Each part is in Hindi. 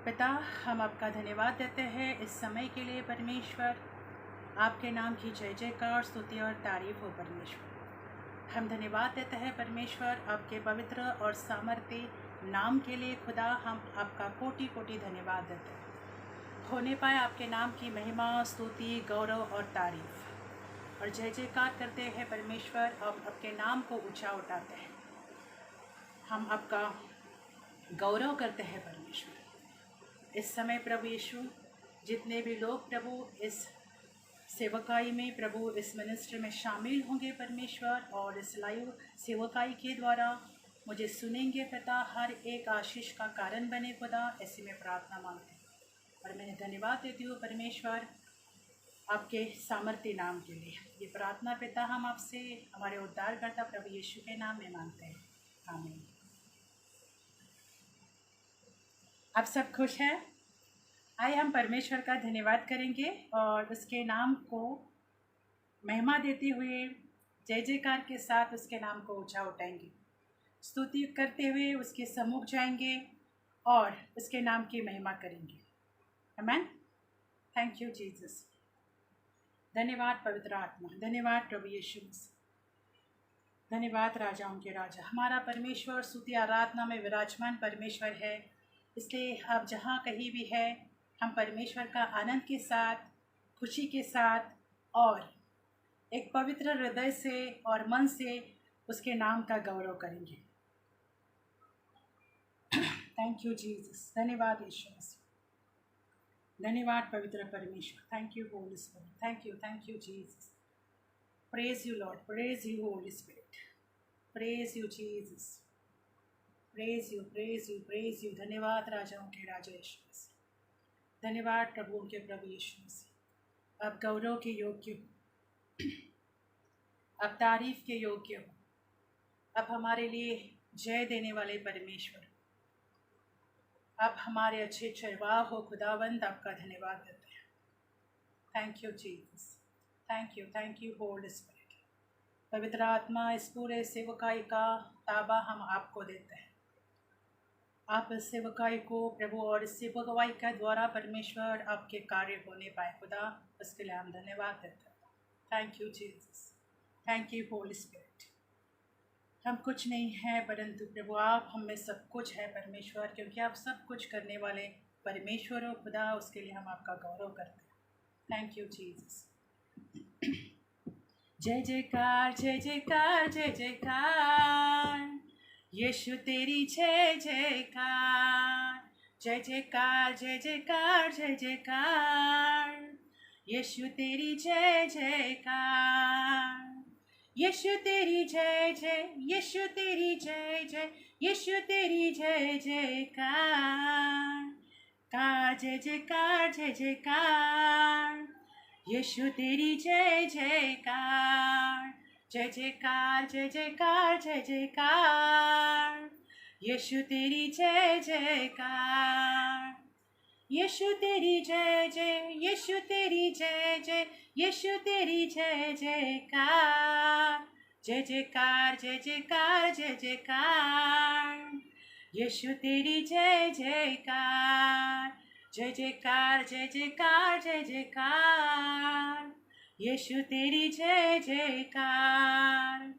पिता, हम आपका धन्यवाद देते हैं इस समय के लिए परमेश्वर। आपके नाम की जय जयकार, स्तुति और तारीफ हो परमेश्वर। हम धन्यवाद देते हैं परमेश्वर आपके पवित्र और सामर्थ्य नाम के लिए। खुदा, हम आपका कोटि कोटि धन्यवाद देते हैं। होने पाए आपके नाम की महिमा, स्तुति, गौरव और तारीफ और जय जयकार करते हैं परमेश्वर। हम आपके नाम को ऊंचा उठाते हैं, हम आपका गौरव करते हैं परमेश्वर। इस समय प्रभु यीशु, जितने भी लोग प्रभु इस सेवकाई में, प्रभु इस मिनिस्ट्री में शामिल होंगे परमेश्वर, और इस लाइव सेवकाई के द्वारा मुझे सुनेंगे पिता, हर एक आशीष का कारण बने खुदा, ऐसी मैं प्रार्थना मांगती हूँ। और मैं धन्यवाद देती हूँ परमेश्वर आपके सामर्थ्य नाम के लिए। ये प्रार्थना पिता हम आपसे हमारे उद्धारकर्ता प्रभु यीशु के नाम में मांगते हैं, आमीन। आप सब खुश हैं? आइए हम परमेश्वर का धन्यवाद करेंगे और उसके नाम को महिमा देते हुए जय जयकार के साथ उसके नाम को ऊंचा उठाएंगे, स्तुति करते हुए उसके सम्मुख जाएंगे और उसके नाम की महिमा करेंगे। आमीन। Thank you Jesus. धन्यवाद पवित्र आत्मा, धन्यवाद प्रभु यीशु मसीह, धन्यवाद राजाओं के राजा हमारा परमेश्वर, स्तुति आराधना में विराजमान परमेश्वर है। इसलिए आप जहाँ कहीं भी है, हम परमेश्वर का आनंद के साथ, खुशी के साथ और एक पवित्र हृदय से और मन से उसके नाम का गौरव करेंगे। Thank you Jesus. धन्यवाद यीशु मसीह, धन्यवाद पवित्र परमेश्वर। Thank you Holy Spirit, thank you Jesus. Praise you Lord, praise you Holy spirit, praise you Jesus, praise you, praise you, praise you. धन्यवाद राजाओं के राजा यीशु मसीह, धन्यवाद प्रभुओं के प्रभु यीशु मसीह। आप गौरव के योग्य हो, आप तारीफ के योग्य हो, आप हमारे लिए जय देने वाले परमेश्वर, आप हमारे अच्छे चरवाह हो खुदावंद। आपका धन्यवाद देते हैं। Thank you Jesus, thank you Holy spirit. पवित्र आत्मा, इस पूरे सेवकाई का ताबा हम आपको देते हैं। आप इस सेवकाई को प्रभु और इस सेवकाई के द्वारा परमेश्वर आपके कार्य होने पाए खुदा, उसके लिए हम धन्यवाद देते हैं। Thank you Jesus, thank you Holy spirit. हम कुछ नहीं है परंतु प्रभु आप हम में सब कुछ है परमेश्वर, क्योंकि आप सब कुछ करने वाले परमेश्वर हो खुदा, उसके लिए हम आपका गौरव करते हैं। Thank you Jesus. जय जयकार, जय जयकार, जय जयकार, यीशु तेरी जय जयकार। जय जयकार, जय जयकार, जय जयकार, यीशु तेरी जय जयकार। यीशु तेरी जय जय, यीशु तेरी जय जय, यीशु तेरी जय जयकार। कार जय जयकार, जय जयकार, यीशु तेरी जय जयकार। जय जयकार, जय जयकार, जय जयकार, यीशु तेरी जय जयकार। यीशु तेरी जय जय, यीशु तेरी जय जय, यीशु तेरी जय जयकार। जय जयकार, जय जयकार, जय जयकार, यीशु तेरी जय जयकार। जय जयकार, जय जयकार, जय जयकार, यीशु तेरी जय जयकार।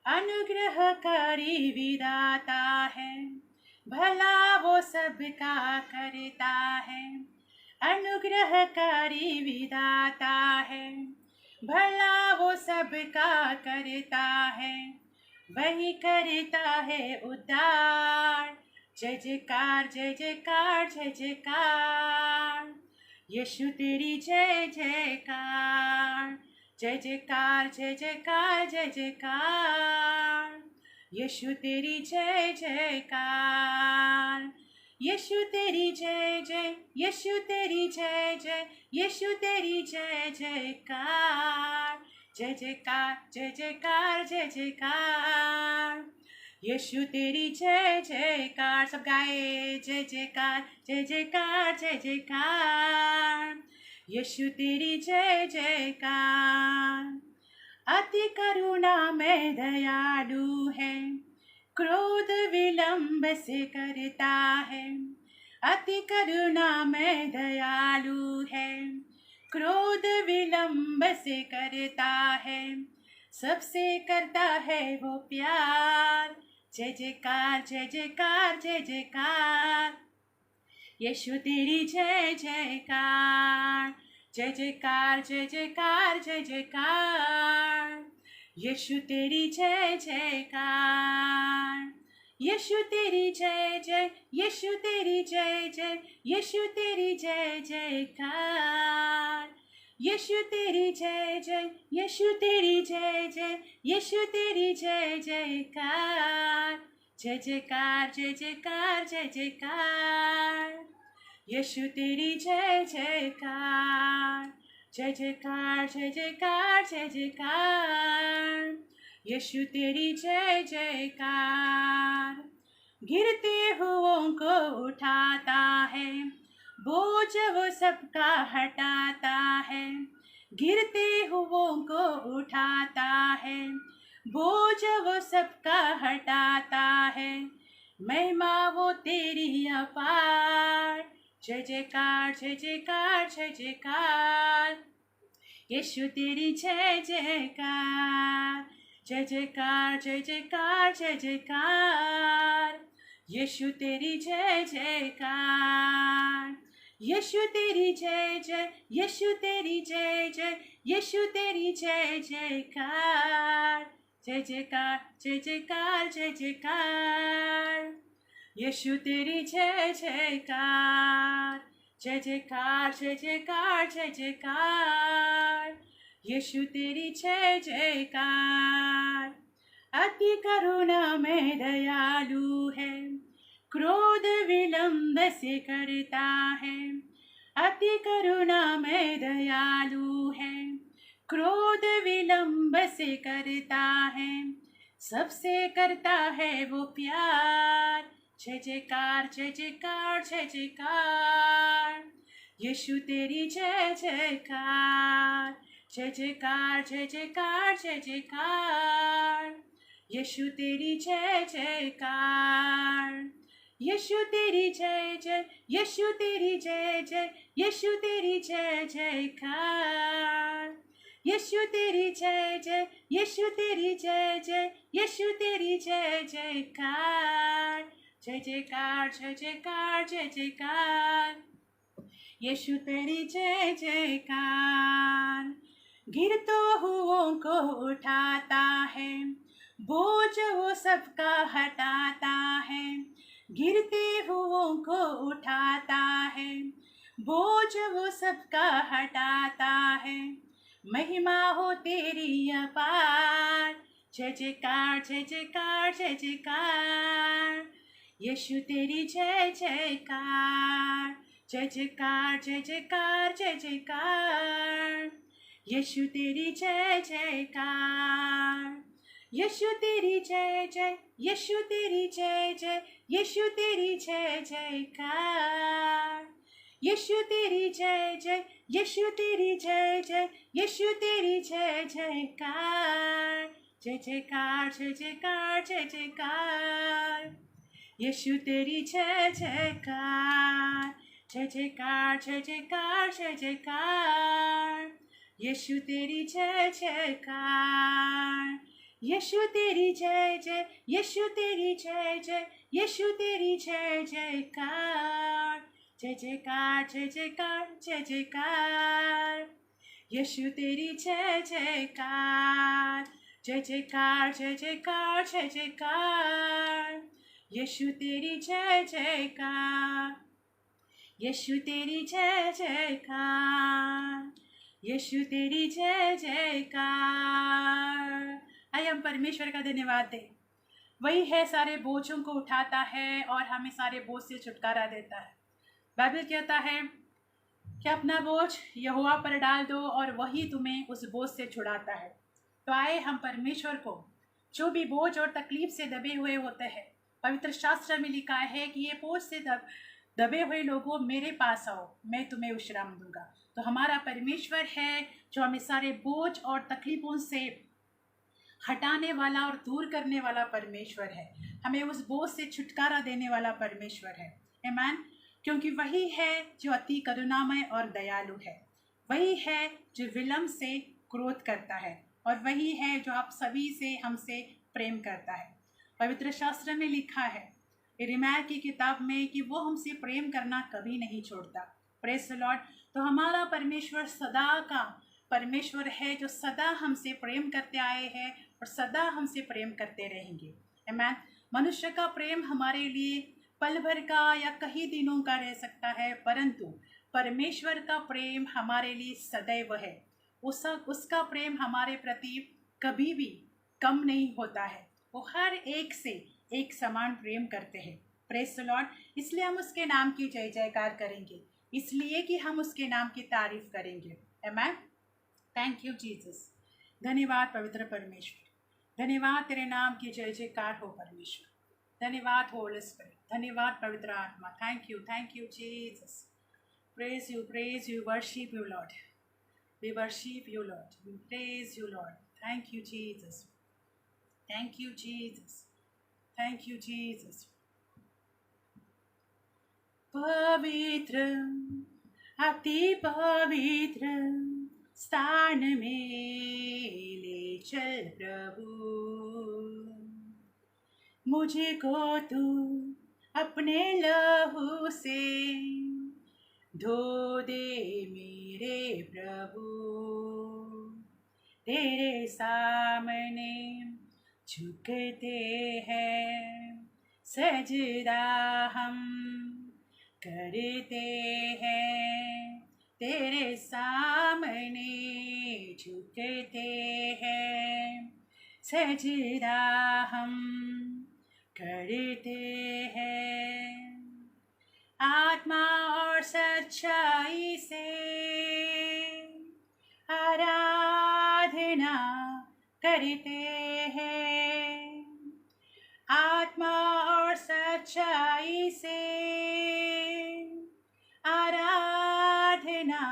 अनुग्रहकारी विधाता है, भला वो सबका करता है। अनुग्रहकारी विधाता है, भला वो सबका करता है, वही करता है उद्धार। जय जयकार, जय जयकार, जय जयकार, यीशु तेरी जय जयकार। जय जयकार, जय जयकार, जय जयकार, यीशु तेरी जय जयकार। यीशु तेरी जय जय, यीशु तेरी जय जय, यीशु तेरी जय जयकार। जय जयकार, जय जयकार, जय जयकार, यीशु तेरी जय जयकार। सब गाए जय जयकार, जय जयकार, जय जयकार, यीशु तेरी जय जयकार। अति करुणा में दयालु है, क्रोध विलंब से करता है। अति करुणामय दयालु है, क्रोध विलंब से करता है, सबसे करता है वो प्यार। जय जयकार जय जयकार जय जयकार, यीशु तेरी जय जयकार। जय जयकार जय जयकार जय जयकार, यीशु तेरी जय जयकार। यीशु तेरी जय जय, यीशु तेरी जय जय, यीशु तेरी जय जयकार। यीशु तेरी जय जय, यीशु तेरी जय जय, यीशु तेरी जय जयकार। जय जयकार जय जयकार जय जयकार, यीशु तेरी जय जयकार। जय जयकार जय जयकार जय जयकार, यीशु तेरी जय जयकार। गिरते हुओं को उठाता है, बोझ वो सबका हटाता है। गिरते हुओं को उठाता है, बोझ वो सबका हटाता है। महिमा वो तेरी अपार। जय जयकार जय जयकार जय जयकार, यीशु तेरी जय जयकार। जय जयकार जय जयकार जय जयकार, यीशु तेरी जय जयकार। यीशु तेरी जय जय, यीशु तेरी जय जय, यीशु तेरी जय जयकार। जय जयकार जय जयकार जय जयकार, यीशु तेरी जय जयकार। जय जयकार जय जयकार जय जयकार, यीशु तेरी जय जयकार। अति करुणा में दयालु है, क्रोध विलंब से करता है। अति करुणा में दयालु है, क्रोध विलंब से करता है, सबसे करता है वो प्यार। जय जयकार जय जयकार जय जयकार, यीशु तेरी जय जयकार। जय जयकार जय जयकार जय जयकार, यीशु तेरी जय जयकार। यीशु तेरी जय जय, यीशु तेरी जय जय, यीशु तेरी जय जयकार। यीशु तेरी जय जय, यीशु तेरी जय जय, यीशु तेरी जय जयकार। जय जयकार जय जयकार जय जयकार, यीशु तेरी जय जयकार। गिरते हुओं को उठाता है, बोझ वो सबका हटाता है। गिरते हुओं को उठाता है, बोझ वो सबका हटाता है। महिमा हो तेरी अपार। जय जयकार जय जयकार जय जयकार, यीशु तेरी जय जयकार। जय जयकार जय जयकार जय जयकार, यीशु तेरी जय जयकार। यीशु तेरी जय जय, यीशु तेरी जय जय, यीशु तेरी जय जयकार। यीशु तेरी जय जय, यीशु तेरी जय जय, यीशु तेरी जय जयकार। जय जयकार जय जयकार जय जयकार, यीशु तेरी जय जयकार। जय जयकार जय जयकार जय जयकार, यीशु तेरी जय जयकार। यीशु तेरी जय जय, यीशु तेरी जय जय, यीशु तेरी जय जयकार। जय जयकार जय जयकार जय जयकार, यीशु तेरी जय जयकार। जय जयकार जय जयकार जय जयकार, यीशु तेरी जय जयकार। यीशु तेरी जय जयकार, यीशु तेरी जय जयकार। आइए हम परमेश्वर का धन्यवाद दें। वही है सारे बोझों को उठाता है और हमें सारे बोझ से छुटकारा देता है। बाइबल कहता है कि अपना बोझ यहोवा पर डाल दो और वही तुम्हें उस बोझ से छुड़ाता है। तो आए हम परमेश्वर को, जो भी बोझ और तकलीफ से दबे हुए होते हैं, पवित्र शास्त्र में लिखा है कि ये बोझ से दबे हुए लोगों मेरे पास आओ, मैं तुम्हें विश्राम दूंगा। तो हमारा परमेश्वर है जो हमें सारे बोझ और तकलीफों से हटाने वाला और दूर करने वाला परमेश्वर है। हमें उस बोझ से छुटकारा देने वाला परमेश्वर है। आमीन। क्योंकि वही है जो अति करुणामय और दयालु है, वही है जो विलम्ब से क्रोध करता है, और वही है जो आप सभी से हमसे प्रेम करता है। पवित्र शास्त्र में लिखा है यिर्मयाह की किताब में कि वो हमसे प्रेम करना कभी नहीं छोड़ता। Praise the Lord. तो हमारा परमेश्वर सदा का परमेश्वर है, जो सदा हमसे प्रेम करते आए हैं और सदा हमसे प्रेम करते रहेंगे। आमीन। मनुष्य का प्रेम हमारे लिए पल भर का या कई दिनों का रह सकता है, परंतु परमेश्वर का प्रेम हमारे लिए सदैव है। उसका प्रेम हमारे प्रति कभी भी कम नहीं होता है। वो हर एक से एक समान प्रेम करते हैं। Praise the Lord. इसलिए हम उसके नाम की जय जयकार करेंगे, इसलिए कि हम उसके नाम की तारीफ करेंगे। आमीन। Thank you Jesus. धन्यवाद पवित्र परमेश्वर। धन्यवाद तेरे नाम की जय जयकार हो परमेश्वर। धन्यवाद होली स्पिरिट। धन्यवाद पवित्र आत्मा। Thank you Jesus. Praise you, worship you Lord. We worship you, Lord. We praise you, Lord. Thank you, Jesus. Thank you, Jesus. Thank you, Jesus. पवित्र, अति पवित्र स्थान में ले चल प्रभु, मुझको तू अपने लहू से धो दे मेरे प्रभु। तेरे सामने झुकते हैं, सजदा हम करते हैं। तेरे सामने झुकते हैं, सजदा हम करते हैं। आत्मा और सच्चाई से आराधना करते हैं। आत्मा और सच्चाई से आराधना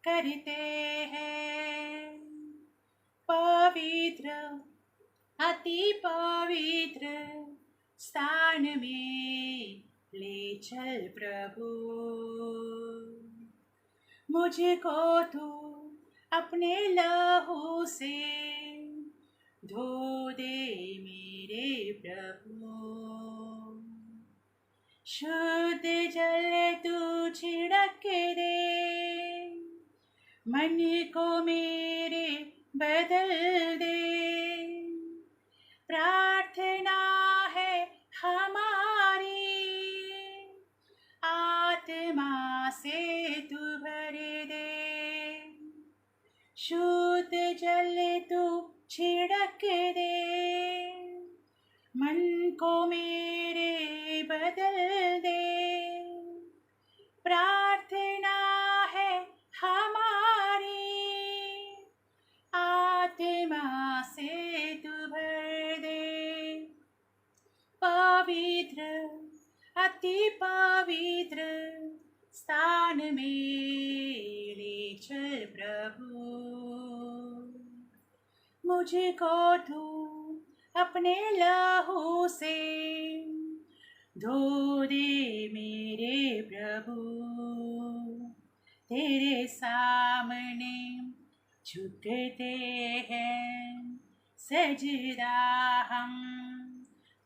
करते हैं। पवित्र, अति पवित्र स्थान में ले चल प्रभु, मुझको तू अपने लहू से धो दे मेरे प्रभु। शुद्ध जल तू छिड़क दे, मन को मेरे बदल दे। प्रार्थना है हमारी, आत्मा से तू भर दे। शुद्ध जल तू छिड़क दे, मन को मेरे बदल दे। प्रार्थना है हमारी, आत्मा से तू भर दे। पवित्र, अति पवित्र स्थान में ले चल प्रभु, मुझको तू अपने लहू से धो दे मेरे प्रभु। तेरे सामने झुकते हैं, सजदा हम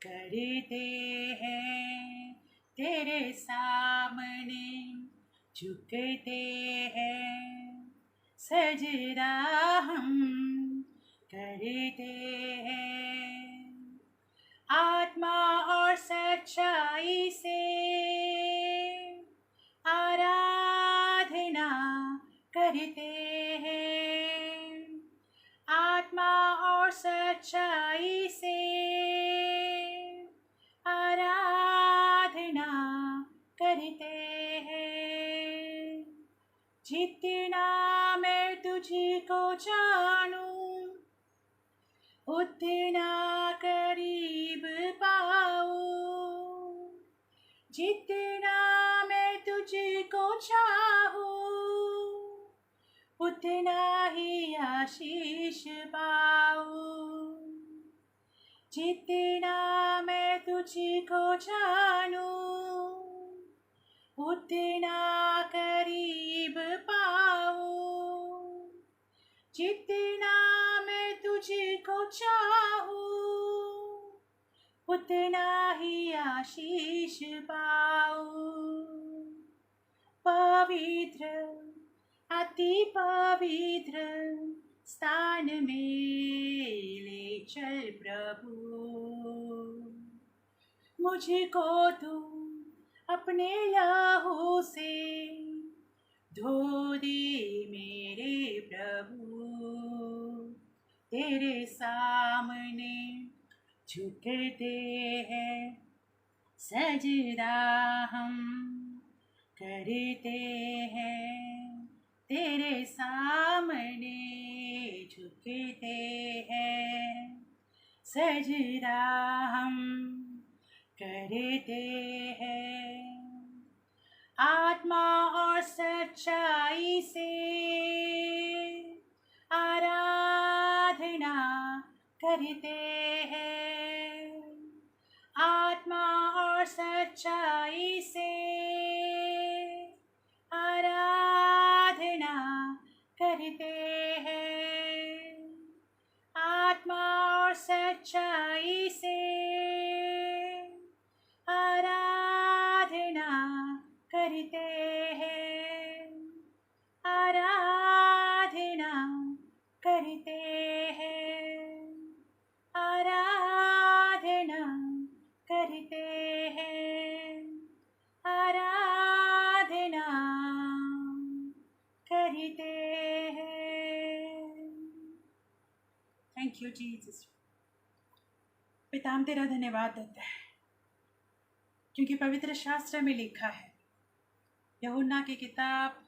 करते हैं। तेरे सामने झुकते हैं, सजदा हम करते हैं। आत्मा और सच्चाई से आराधना करते हैं। आत्मा और सच्चाई से आराधना करते हैं। जितना मैं तुझको जानूं, उतना करीब पाऊं। जितना मैं तुझको चाहूं, उतना ही आशीष पाऊं। जितना मैं तुझको जानूं, उतना करीब पाऊं, जितना मैं तुझको चाहूं, उतना ही आशीष पाऊं। पवित्र, अति पवित्र स्थान में ले चल प्रभु, मुझको तू अपने लहू से धो दे मेरे प्रभु। तेरे सामने झुकते हैं, सजदा हम करते हैं। तेरे सामने झुकते हैं, सजदा हम करते हैं। आत्मा और सच्चाई से आराधना करते हैं। आत्मा और सच्चाई से आराधना करते हैं। आत्मा और सच्चाई से आराधना करते हैं। आराधना करते हैं। आराधना करते हैं। आराधना करते हैं। Thank you Jesus. पिता हम तेरा धन्यवाद देते हैं, क्योंकि पवित्र शास्त्र में लिखा है यूहन्ना की किताब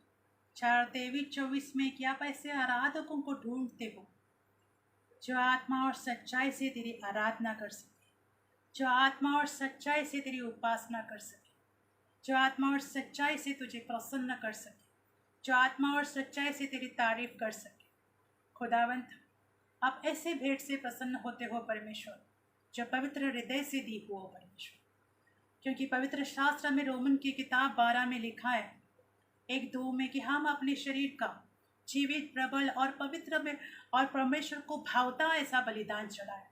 4:23-24 में कि आप ऐसे आराधकों को ढूंढते हो जो आत्मा और सच्चाई से तेरी आराधना कर सके, जो आत्मा और सच्चाई से तेरी उपासना कर सके, जो आत्मा और सच्चाई से तुझे प्रसन्न कर सके, जो आत्मा और सच्चाई से तेरी तारीफ कर सके। खुदावंत, आप ऐसे भेंट से प्रसन्न होते हो परमेश्वर, जो पवित्र हृदय से दी हो परमेश्वर। क्योंकि पवित्र शास्त्र में रोमन की किताब 12 में लिखा है 1:2 में कि हम अपने शरीर का जीवित, प्रबल और पवित्र में और परमेश्वर को भावता ऐसा बलिदान चढ़ाए।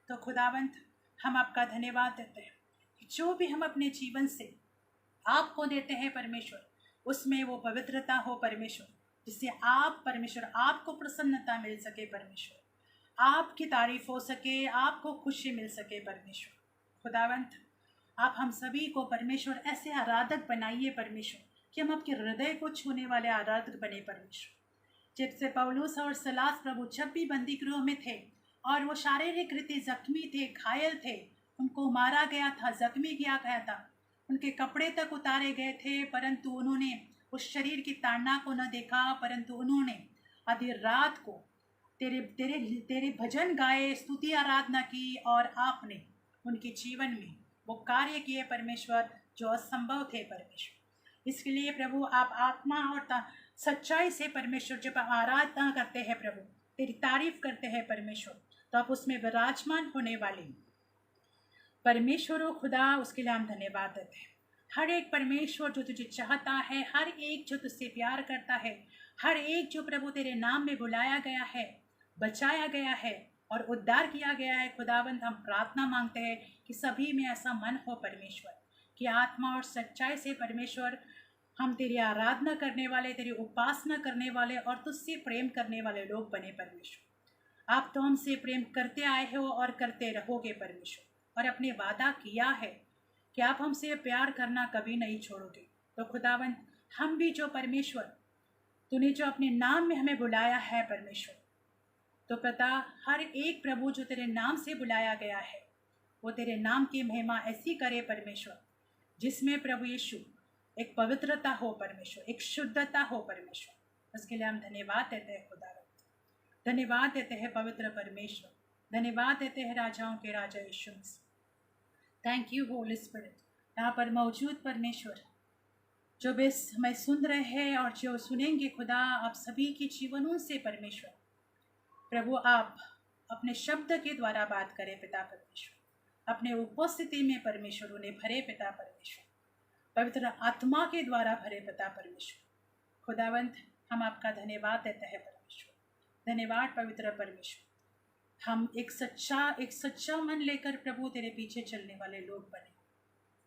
तो खुदावंत, हम आपका धन्यवाद देते हैं कि जो भी हम अपने जीवन से आपको देते हैं परमेश्वर, उसमें वो पवित्रता हो परमेश्वर, जिससे आप परमेश्वर आपको प्रसन्नता मिल सके परमेश्वर, आपकी तारीफ हो सके, आपको खुशी मिल सके परमेश्वर। खुदावंत, आप हम सभी को परमेश्वर ऐसे आराधक बनाइए परमेश्वर कि हम आपके हृदय को छूने वाले आराधक बने परमेश्वर। जैसे पौलुस और सलास प्रभु जब भी बंदी गृह में थे और वो शारीरिक रीति जख्मी थे, घायल थे, उनको मारा गया था, जख्मी किया गया था, उनके कपड़े तक उतारे गए थे, परंतु उन्होंने उस शरीर की ताड़ना को न देखा, परंतु उन्होंने आधी रात को तेरे तेरे तेरे भजन गाए, स्तुति आराधना की, और आपने उनके जीवन में वो कार्य किए परमेश्वर जो असंभव थे परमेश्वर। इसके लिए प्रभु आप आत्मा और सच्चाई से परमेश्वर जब आप आराधना करते हैं प्रभु, तेरी तारीफ करते हैं परमेश्वर, तो आप उसमें विराजमान होने वाले परमेश्वर हो खुदा, उसके लिए हम धन्यवाद देते हैं। हर एक परमेश्वर जो तुझे चाहता है, हर एक जो तुझसे प्यार करता है, हर एक जो प्रभु तेरे नाम में बुलाया गया है, बचाया गया है और उद्धार किया गया है, खुदावंत हम प्रार्थना मांगते हैं कि सभी में ऐसा मन हो परमेश्वर कि आत्मा और सच्चाई से परमेश्वर हम तेरी आराधना करने वाले, तेरी उपासना करने वाले और तुझसे प्रेम करने वाले लोग बने परमेश्वर। आप तो हमसे प्रेम करते आए हो और करते रहोगे परमेश्वर, और अपने वादा किया है कि आप हमसे प्यार करना कभी नहीं छोड़ोगे। तो खुदावंत, हम भी जो परमेश्वर तूने जो अपने नाम में हमें बुलाया है परमेश्वर, तो पिता हर एक प्रभु जो तेरे नाम से बुलाया गया है वो तेरे नाम की महिमा ऐसी करे परमेश्वर, जिसमें प्रभु यीशु एक पवित्रता हो परमेश्वर, एक शुद्धता हो परमेश्वर। उसके लिए हम धन्यवाद देते हैं खुदावंत, धन्यवाद देते हैं पवित्र परमेश्वर, धन्यवाद देते हैं राजाओं के राजा Yeshu Masih. Thank you Holy Spirit. यहाँ पर मौजूद परमेश्वर जो भी हमें सुन रहे हैं और जो सुनेंगे खुदा, आप सभी के जीवनों से परमेश्वर प्रभु आप अपने शब्द के द्वारा बात करें पिता परमेश्वर, अपने उपस्थिति में परमेश्वर उन्हें भरे पिता परमेश्वर। पवित्र आत्मा के द्वारा भरे पिता परमेश्वर। खुदावंत, हम आपका धन्यवाद देते हैं परमेश्वर। धन्यवाद पवित्र परमेश्वर। हम एक सच्चा मन लेकर प्रभु तेरे पीछे चलने वाले लोग बने,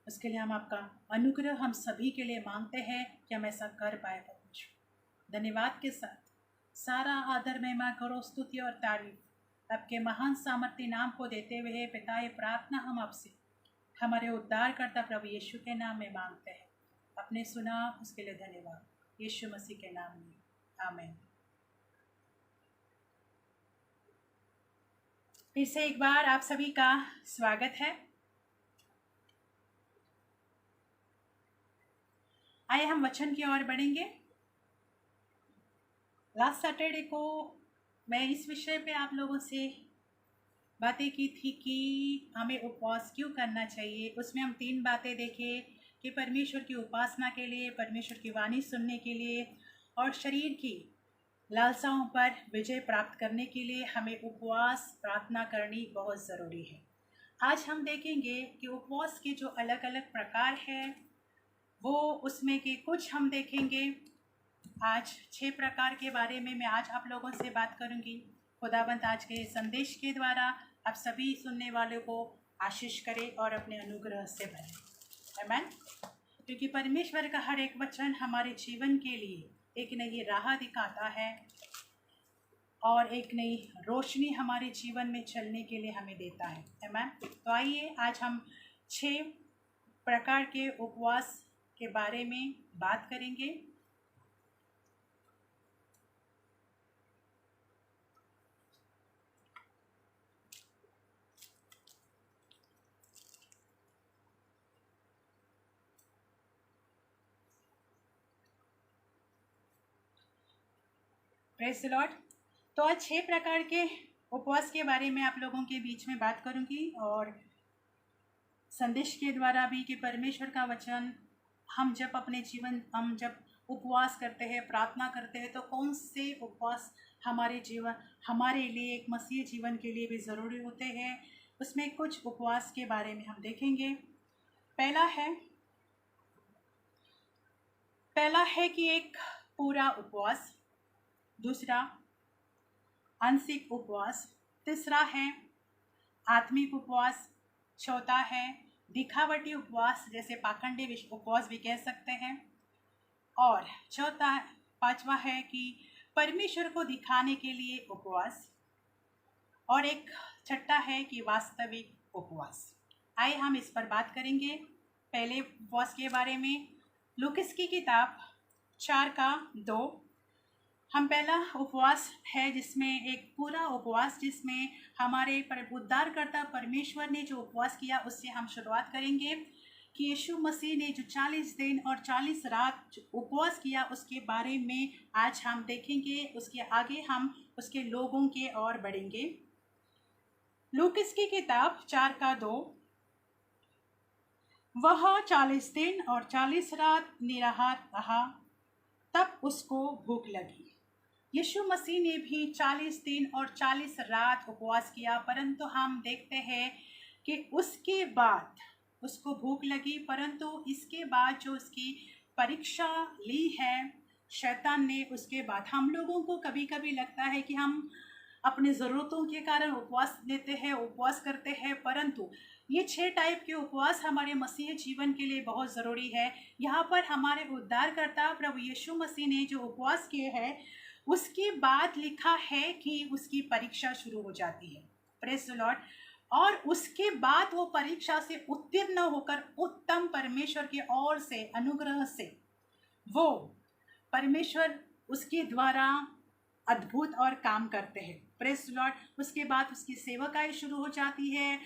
उसके लिए हम आपका अनुग्रह हम सभी के लिए मांगते हैं कि हम ऐसा कर पाए परमेश्वर। धन्यवाद के साथ सारा आदर, महिमा, गौरव, स्तुति और तारीफ आपके महान सामर्थ्य नाम को देते हुए पिता, ये प्रार्थना हम आपसे हमारे उद्धारकर्ता प्रभु यीशु के नाम में मांगते हैं। आपने सुना, उसके लिए धन्यवाद। यीशु मसीह के नाम में आमीन। फिर से एक बार आप सभी का स्वागत है। आइए हम वचन की ओर बढ़ेंगे। लास्ट सैटरडे को मैं इस विषय पे आप लोगों से बातें की थी कि हमें उपवास क्यों करना चाहिए। उसमें हम 3 बातें देखे कि परमेश्वर की उपासना के लिए, परमेश्वर की वाणी सुनने के लिए और शरीर की लालसाओं पर विजय प्राप्त करने के लिए हमें उपवास प्रार्थना करनी बहुत ज़रूरी है। आज हम देखेंगे कि उपवास के जो अलग अलग प्रकार हैं वो उसमें के कुछ हम देखेंगे। आज 6 प्रकार के बारे में मैं आज आप लोगों से बात करूंगी। खुदावंत आज के संदेश के द्वारा आप सभी सुनने वालों को आशीष करे और अपने अनुग्रह से भरे। आमीन। क्योंकि परमेश्वर का हर एक वचन हमारे जीवन के लिए एक नई राह दिखाता है और एक नई रोशनी हमारे जीवन में चलने के लिए हमें देता है। आमीन। तो आइए आज हम 6 प्रकार के उपवास के बारे में बात करेंगे। Praise the Lord. तो आज 6 प्रकार के उपवास के बारे में आप लोगों के बीच में बात करूंगी और संदेश के द्वारा भी कि परमेश्वर का वचन हम जब उपवास करते हैं, प्रार्थना करते हैं, तो कौन से उपवास हमारे लिए एक मसीह जीवन के लिए भी ज़रूरी होते हैं। उसमें कुछ उपवास के बारे में हम देखेंगे। पहला है कि एक पूरा उपवास, दूसरा आंशिक उपवास, तीसरा है आत्मिक उपवास, चौथा है दिखावटी उपवास, जैसे पाखंडी उपवास भी कह सकते हैं, और पांचवा है कि परमेश्वर को दिखाने के लिए उपवास, और एक छठा है कि वास्तविक उपवास। आइए हम इस पर बात करेंगे। पहले उपवास के बारे में लूकास की किताब 4:2 हम पहला उपवास है जिसमें एक पूरा उपवास, जिसमें हमारे उद्धारकर्ता परमेश्वर ने जो उपवास किया उससे हम शुरुआत करेंगे कि यीशु मसीह ने जो 40 दिन और 40 रात उपवास किया उसके बारे में आज हम देखेंगे। उसके आगे हम उसके लोगों के ओर बढ़ेंगे। लूकास की किताब 4:2 वह 40 दिन और 40 रात निराहार रहा, तब उसको भूख लगी। यीशु मसीह ने भी 40 दिन और 40 रात उपवास किया, परंतु हम देखते हैं कि उसके बाद उसको भूख लगी, परंतु इसके बाद जो उसकी परीक्षा ली है शैतान ने, उसके बाद हम लोगों को कभी कभी लगता है कि हम अपनी ज़रूरतों के कारण उपवास लेते हैं, उपवास करते हैं, परंतु ये 6 टाइप के उपवास हमारे मसीह जीवन के लिए बहुत ज़रूरी है। यहाँ पर हमारे उद्धारकर्ता प्रभु यीशु मसीह ने जो उपवास किए हैं उसके बाद लिखा है कि उसकी परीक्षा शुरू हो जाती है। Praise the Lord. और उसके बाद वो परीक्षा से उत्तीर्ण होकर उत्तम परमेश्वर की ओर से अनुग्रह से वो परमेश्वर उसके द्वारा अद्भुत और काम करते हैं। Praise the Lord. उसके बाद उसकी सेवकाई शुरू हो जाती है।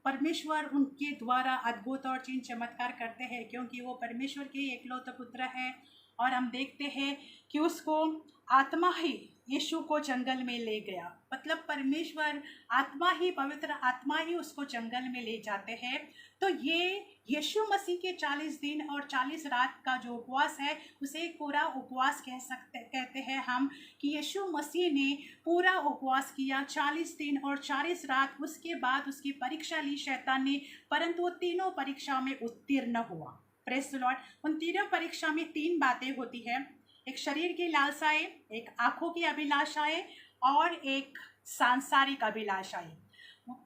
परमेश्वर उनके द्वारा अद्भुत और चिन्ह चमत्कार करते हैं, क्योंकि वो परमेश्वर के एकलौते पुत्र है और हम देखते हैं कि उसको आत्मा ही यीशु को जंगल में ले गया। मतलब परमेश्वर आत्मा ही, पवित्र आत्मा ही उसको जंगल में ले जाते हैं। तो ये यीशु मसीह के 40 दिन और 40 रात का जो उपवास है, उसे एक पूरा उपवास कहते हैं हम, कि यीशु मसीह ने पूरा उपवास किया 40 दिन और 40 रात। उसके बाद उसकी परीक्षा ली शैतान ने, परंतु वो तीनों परीक्षाओं में उत्तीर्ण हुआ। Praise the Lord. उन तीनों परीक्षा में 3 बातें होती है, एक शरीर की लालसाएं, एक आंखों की अभिलाषाएं और एक सांसारिक अभिलाषाएं।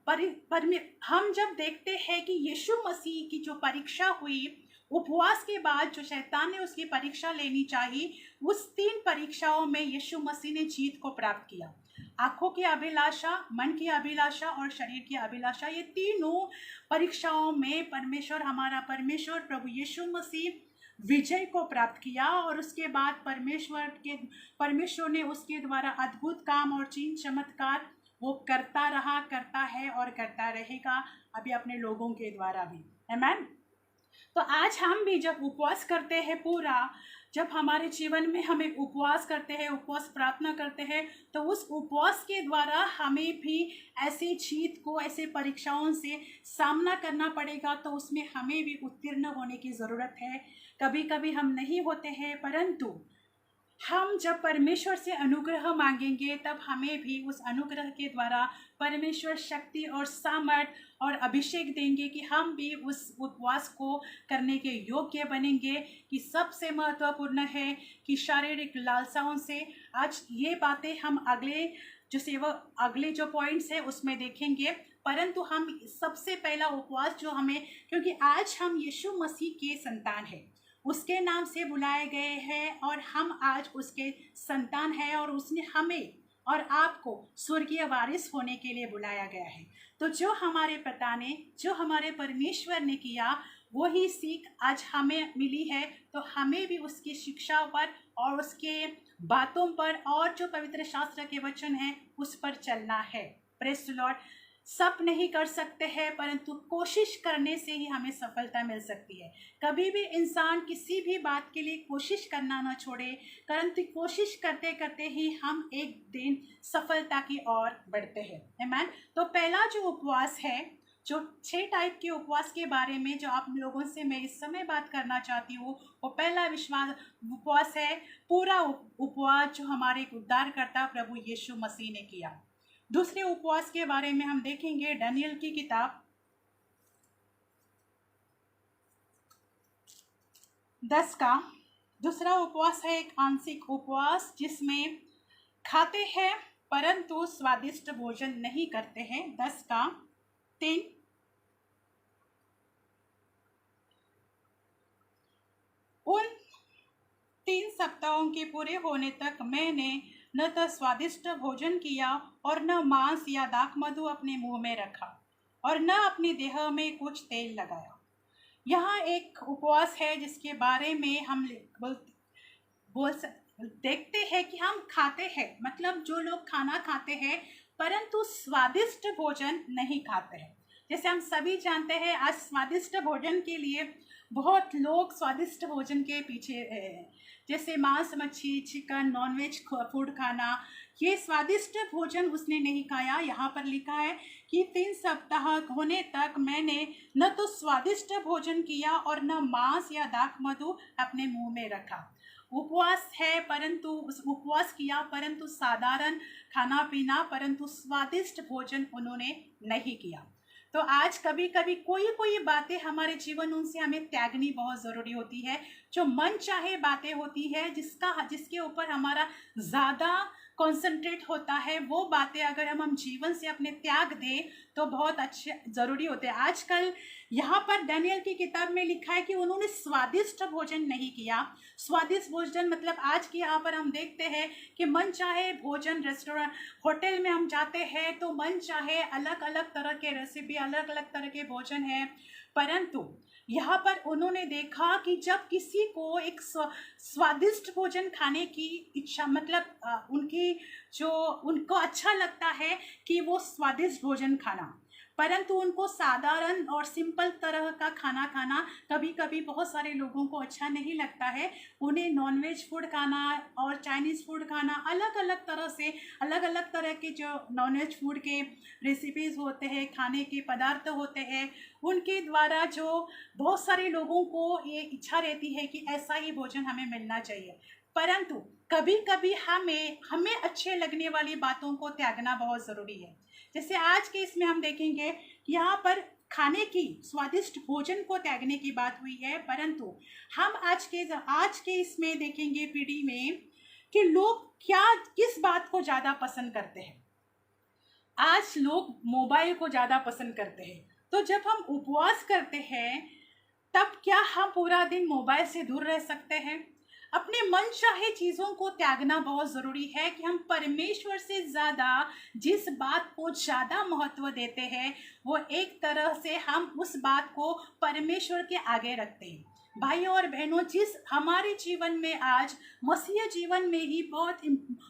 पर हम जब देखते हैं कि यीशु मसीह की जो परीक्षा हुई उपवास के बाद, जो शैतान ने उसकी परीक्षा लेनी चाहिए, उस 3 परीक्षाओं में यीशु मसीह ने जीत को प्राप्त किया। आंखों की अभिलाषा, मन की अभिलाषा और शरीर की अभिलाषा, ये तीनों परीक्षाओं में परमेश्वर, हमारा परमेश्वर प्रभु यीशु मसीह विजय को प्राप्त किया। और उसके बाद परमेश्वर ने उसके द्वारा अद्भुत काम और चिन्ह चमत्कार वो करता रहा, करता है और करता रहेगा अभी अपने लोगों के द्वारा भी। आमीन। तो आज हम भी जब उपवास करते हैं पूरा, जब हमारे जीवन में हमें उपवास करते हैं, उपवास प्रार्थना करते हैं, तो उस उपवास के द्वारा हमें भी ऐसे जीत को, ऐसे परीक्षाओं से सामना करना पड़ेगा। तो उसमें हमें भी उत्तीर्ण होने की ज़रूरत है। कभी कभी हम नहीं होते हैं, परंतु हम जब परमेश्वर से अनुग्रह मांगेंगे, तब हमें भी उस अनुग्रह के द्वारा परमेश्वर शक्ति और सामर्थ और अभिषेक देंगे कि हम भी उस उपवास को करने के योग्य बनेंगे। कि सबसे महत्वपूर्ण है कि शारीरिक लालसाओं से, आज ये बातें हम अगले जो पॉइंट्स है उसमें देखेंगे, परंतु हम सबसे पहला उपवास जो हमें, क्योंकि आज हम यीशु मसीह के संतान हैं, उसके नाम से बुलाए गए हैं और हम आज उसके संतान हैं, और उसने हमें और आपको स्वर्गीय वारिस होने के लिए बुलाया गया है। तो जो हमारे पिता ने, जो हमारे परमेश्वर ने किया, वही सीख आज हमें मिली है। तो हमें भी उसकी शिक्षा पर और उसके बातों पर और जो पवित्र शास्त्र के वचन हैं उस पर चलना है। Praise the Lord. सब नहीं कर सकते हैं, परंतु कोशिश करने से ही हमें सफलता मिल सकती है। कभी भी इंसान किसी भी बात के लिए कोशिश करना ना छोड़े, परंतु कोशिश करते करते ही हम एक दिन सफलता की ओर बढ़ते हैं। आमीन। तो पहला जो उपवास है, जो 6 टाइप के उपवास के बारे में जो आप लोगों से मैं इस समय बात करना चाहती हूँ, वो पहला उपवास है पूरा उपवास, जो हमारे उद्धारकर्ता प्रभु यीशु मसीह ने किया। दूसरे उपवास के बारे में हम देखेंगे दानियेल की किताब 10 का। दूसरा उपवास है एक आंशिक उपवास, जिसमें खाते हैं परंतु स्वादिष्ट भोजन नहीं करते हैं। 10 का 3। उन 3 सप्ताहों के पूरे होने तक मैंने न तो स्वादिष्ट भोजन किया और न मांस या दाख मधु अपने मुंह में रखा और न अपने देह में कुछ तेल लगाया। यहाँ एक उपवास है जिसके बारे में हम देखते हैं कि हम खाते हैं, मतलब जो लोग खाना खाते हैं परंतु स्वादिष्ट भोजन नहीं खाते हैं। जैसे हम सभी जानते हैं, आज स्वादिष्ट भोजन के लिए बहुत लोग स्वादिष्ट भोजन के पीछे हैं, जैसे मांस, मच्छी, चिकन, नॉनवेज फूड खाना। ये स्वादिष्ट भोजन उसने नहीं खाया। यहाँ पर लिखा है कि 3 सप्ताह होने तक मैंने न तो स्वादिष्ट भोजन किया और न मांस या दाख मधु अपने मुंह में रखा। उपवास है, परंतु उपवास किया, परंतु साधारण खाना पीना, परंतु स्वादिष्ट भोजन उन्होंने नहीं किया। तो आज कभी कभी कोई बातें हमारे जीवन, उनसे हमें त्यागनी बहुत ज़रूरी होती है। जो मन चाहे बातें होती है, जिसके ऊपर हमारा ज़्यादा कॉन्सेंट्रेट होता है, वो बातें अगर हम जीवन से अपने त्याग दें तो बहुत अच्छे ज़रूरी होते हैं। आजकल यहाँ पर दानियेल की किताब में लिखा है कि उन्होंने स्वादिष्ट भोजन नहीं किया। स्वादिष्ट भोजन मतलब आज के यहाँ पर हम देखते हैं कि मन चाहे भोजन, रेस्टोरेंट, होटल में हम जाते हैं तो मन चाहे अलग अलग तरह के रेसिपी, अलग अलग तरह के भोजन है, परंतु यहाँ पर उन्होंने देखा कि जब किसी को एक स्वादिष्ट भोजन खाने की इच्छा, मतलब उनको अच्छा लगता है कि वो स्वादिष्ट भोजन खाना, परंतु उनको साधारण और सिंपल तरह का खाना खाना कभी कभी बहुत सारे लोगों को अच्छा नहीं लगता है। उन्हें नॉनवेज फूड खाना और चाइनीज़ फूड खाना, अलग अलग तरह से अलग अलग तरह के जो नॉनवेज फूड के रेसिपीज़ होते हैं, खाने के पदार्थ होते हैं, उनके द्वारा जो बहुत सारे लोगों को ये इच्छा रहती है कि ऐसा ही भोजन हमें मिलना चाहिए। परंतु कभी कभी हमें हमें अच्छे लगने वाली बातों को त्यागना बहुत ज़रूरी है। जैसे आज के इसमें हम देखेंगे कि यहाँ पर खाने की स्वादिष्ट भोजन को त्यागने की बात हुई है, परंतु हम आज के इसमें देखेंगे पीढ़ी में कि लोग किस बात को ज़्यादा पसंद करते हैं। आज लोग मोबाइल को ज़्यादा पसंद करते हैं। तो जब हम उपवास करते हैं तब क्या हम पूरा दिन मोबाइल से दूर रह सकते हैं? अपने मन चाहे चीज़ों को त्यागना बहुत ज़रूरी है कि हम परमेश्वर से ज़्यादा जिस बात को ज़्यादा महत्व देते हैं, वो एक तरह से हम उस बात को परमेश्वर के आगे रखते हैं। भाइयों और बहनों, जिस हमारे जीवन में आज मसीह जीवन में ही बहुत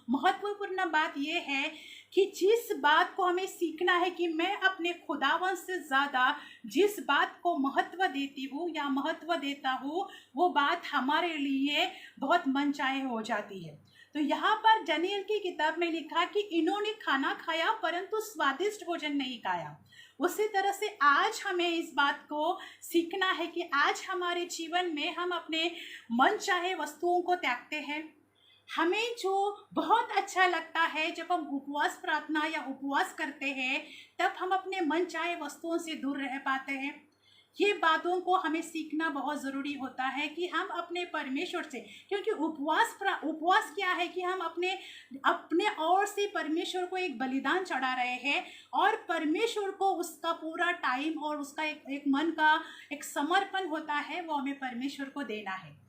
महत्वपूर्ण बात यह है कि जिस बात को हमें सीखना है कि मैं अपने खुदावन से ज़्यादा जिस बात को महत्व देती हूँ या महत्व देता हूँ, वो बात हमारे लिए बहुत मनचाहे हो जाती है। तो यहाँ पर दानियेल की किताब में लिखा कि इन्होंने खाना खाया परंतु स्वादिष्ट भोजन नहीं खाया। उसी तरह से आज हमें इस बात को सीखना है कि आज हमारे जीवन में हम अपने मनचाहे वस्तुओं को त्यागते हैं। हमें जो बहुत अच्छा लगता है जब हम उपवास प्रार्थना या उपवास करते हैं, तब हम अपने मन चाहे वस्तुओं से दूर रह पाते हैं। ये बातों को हमें सीखना बहुत ज़रूरी होता है कि हम अपने परमेश्वर से, क्योंकि उपवास क्या है कि हम अपने ओर से परमेश्वर को एक बलिदान चढ़ा रहे हैं और परमेश्वर को उसका पूरा टाइम और उसका एक मन का एक समर्पण होता है, वो हमें परमेश्वर को देना है।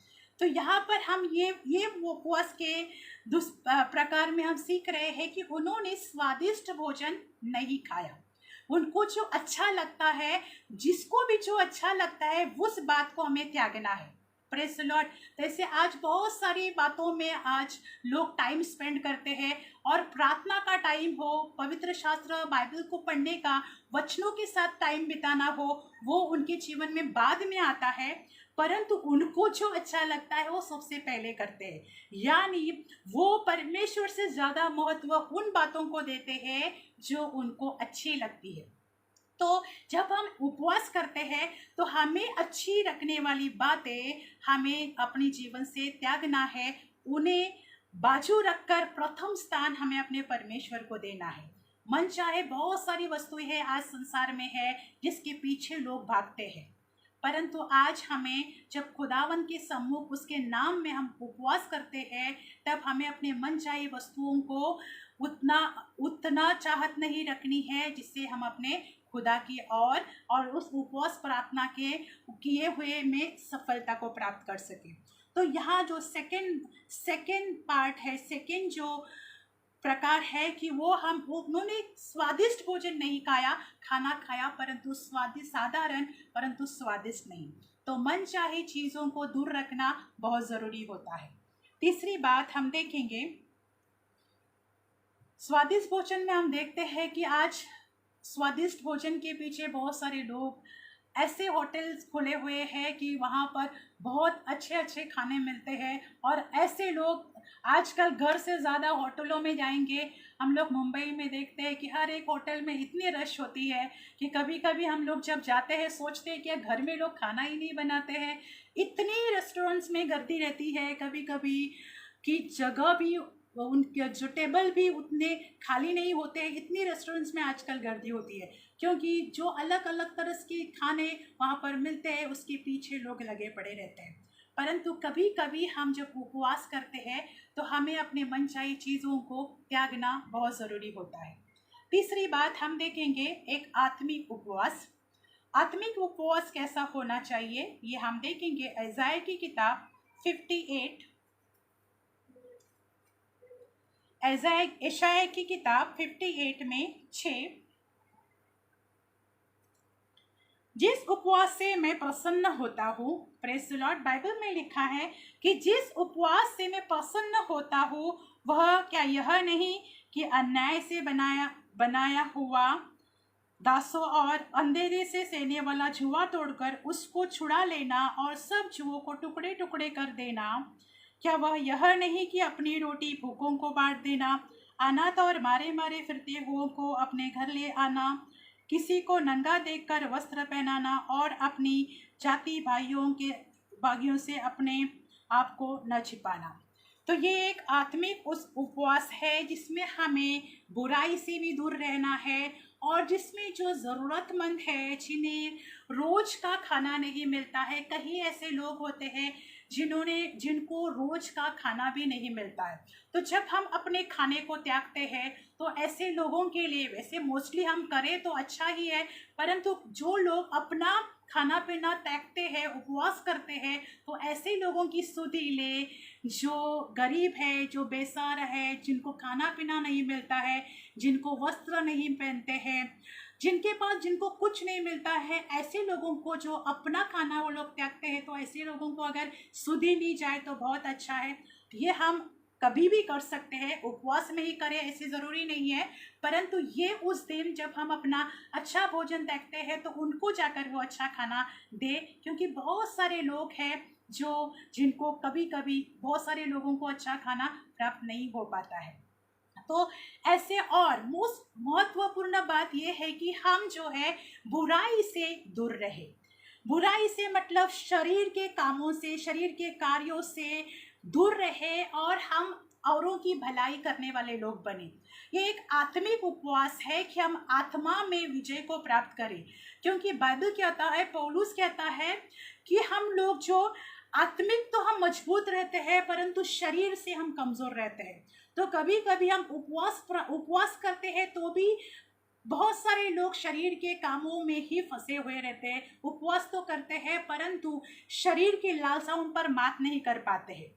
तो यहाँ पर हम ये उपवास के प्रकार में हम सीख रहे हैं कि उन्होंने स्वादिष्ट भोजन नहीं खाया। उनको जो अच्छा लगता है, जिसको भी जो अच्छा लगता है, उस बात को हमें त्यागना है। Praise the Lord. तो ऐसे आज बहुत सारी बातों में आज लोग टाइम स्पेंड करते हैं और प्रार्थना का टाइम हो, पवित्र शास्त्र बाइबल को पढ़ने का, वचनों के साथ टाइम बिताना हो, वो उनके जीवन में बाद में आता है, परंतु उनको जो अच्छा लगता है वो सबसे पहले करते हैं। यानी वो परमेश्वर से ज़्यादा महत्व उन बातों को देते हैं जो उनको अच्छी लगती है। तो जब हम उपवास करते हैं तो हमें अच्छी रखने वाली बातें हमें अपने जीवन से त्यागना है, उन्हें बाजू रखकर प्रथम स्थान हमें अपने परमेश्वर को देना है। मन चाहे बहुत सारी वस्तुएं हैं आज संसार में है जिसके पीछे लोग भागते हैं, परंतु आज हमें जब खुदावन के सम्मुख उसके नाम में हम उपवास करते हैं, तब हमें अपने मनचाही वस्तुओं को उतना चाहत नहीं रखनी है जिससे हम अपने खुदा की और उस उपवास प्रार्थना के किए हुए में सफलता को प्राप्त कर सके। तो यहाँ जो सेकेंड पार्ट है, सेकेंड जो प्रकार है कि उन्होंने स्वादिष्ट भोजन नहीं खाना खाया परंतु साधारण परंतु स्वादिष्ट नहीं। तो मन चाहे चीज़ों को दूर रखना बहुत ज़रूरी होता है। तीसरी बात हम देखेंगे, स्वादिष्ट भोजन में हम देखते हैं कि आज स्वादिष्ट भोजन के पीछे बहुत सारे लोग ऐसे होटल्स खुले हुए हैं कि वहाँ पर बहुत अच्छे अच्छे खाने मिलते हैं और ऐसे लोग आजकल घर से ज़्यादा होटलों में जाएंगे। हम लोग मुंबई में देखते हैं कि हर एक होटल में इतनी रश होती है कि कभी कभी हम लोग जब जाते हैं सोचते हैं कि घर में लोग खाना ही नहीं बनाते हैं। इतनी रेस्टोरेंट्स में गर्दी रहती है कभी कभी कि जगह भी, उनके जो टेबल भी उतने खाली नहीं होते हैं। इतनी रेस्टोरेंट्स में आजकल गर्दी होती है क्योंकि जो अलग अलग तरह के खाने वहाँ पर मिलते हैं उसके पीछे लोग लगे पड़े रहते हैं। परंतु कभी कभी हम जब उपवास करते हैं तो हमें अपने मनचाही चीज़ों को त्यागना बहुत ज़रूरी होता है। तीसरी बात हम देखेंगे एक आत्मिक उपवास। आत्मिक उपवास कैसा होना चाहिए ये हम देखेंगे। यशायाह की किताब 58, यशायाह की किताब 58 में 6, जिस उपवास से मैं प्रसन्न होता हूँ। Praise the Lord. बाइबल में लिखा है कि जिस उपवास से मैं प्रसन्न होता हूँ वह क्या यह नहीं कि अन्याय से बनाया हुआ दासों और अंधेरे से सेने वाला जुआ तोड़कर उसको छुड़ा लेना और सब जुओं को टुकड़े टुकड़े कर देना, क्या वह यह नहीं कि अपनी रोटी भूखों को बांट देना, अनाथ और मारे मारे फिरते हुओं को अपने घर ले आना, किसी को नंगा देखकर वस्त्र पहनाना और अपनी जाति भाइयों से अपने आप को न छिपाना। तो ये एक आत्मिक उस उपवास है जिसमें हमें बुराई से भी दूर रहना है, और जिसमें जो ज़रूरतमंद है, जिन्हें रोज का खाना नहीं मिलता है, कहीं ऐसे लोग होते हैं जिनको रोज का खाना भी नहीं मिलता है। तो जब हम अपने खाने को त्यागते हैं तो ऐसे लोगों के लिए, वैसे मोस्टली हम करें तो अच्छा ही है, परंतु जो लोग अपना खाना पीना त्यागते हैं, उपवास करते हैं, तो ऐसे लोगों की स्तुति ले जो गरीब है, जो बेसहारा है, जिनको खाना पीना नहीं मिलता है, जिनको वस्त्र नहीं पहनते हैं, जिनको कुछ नहीं मिलता है, ऐसे लोगों को जो अपना खाना वो लोग त्यागते हैं, तो ऐसे लोगों को अगर सुधी ली जाए तो बहुत अच्छा है। ये हम कभी भी कर सकते हैं, उपवास में ही करें ऐसे ज़रूरी नहीं है, परंतु ये उस दिन जब हम अपना अच्छा भोजन त्यागते हैं तो उनको जाकर वो अच्छा खाना दे, क्योंकि बहुत सारे लोग हैं जिनको कभी कभी बहुत सारे लोगों को अच्छा खाना प्राप्त नहीं हो पाता है। तो ऐसे, और मोस्ट महत्वपूर्ण बात यह है कि हम जो है बुराई से दूर रहे। बुराई से मतलब शरीर के कामों से, शरीर के कार्यों से दूर रहे और हम औरों की भलाई करने वाले लोग बने। ये एक आत्मिक उपवास है कि हम आत्मा में विजय को प्राप्त करें, क्योंकि बाइबल कहता है, पौलुस कहता है कि हम लोग जो आत्मिक तो हम मजबूत रहते हैं परंतु शरीर से हम कमजोर रहते हैं। तो कभी कभी हम उपवास करते हैं तो भी बहुत सारे लोग शरीर के कामों में ही फंसे हुए रहते हैं। उपवास तो करते हैं परंतु शरीर की लालसाओं पर मात नहीं कर पाते हैं।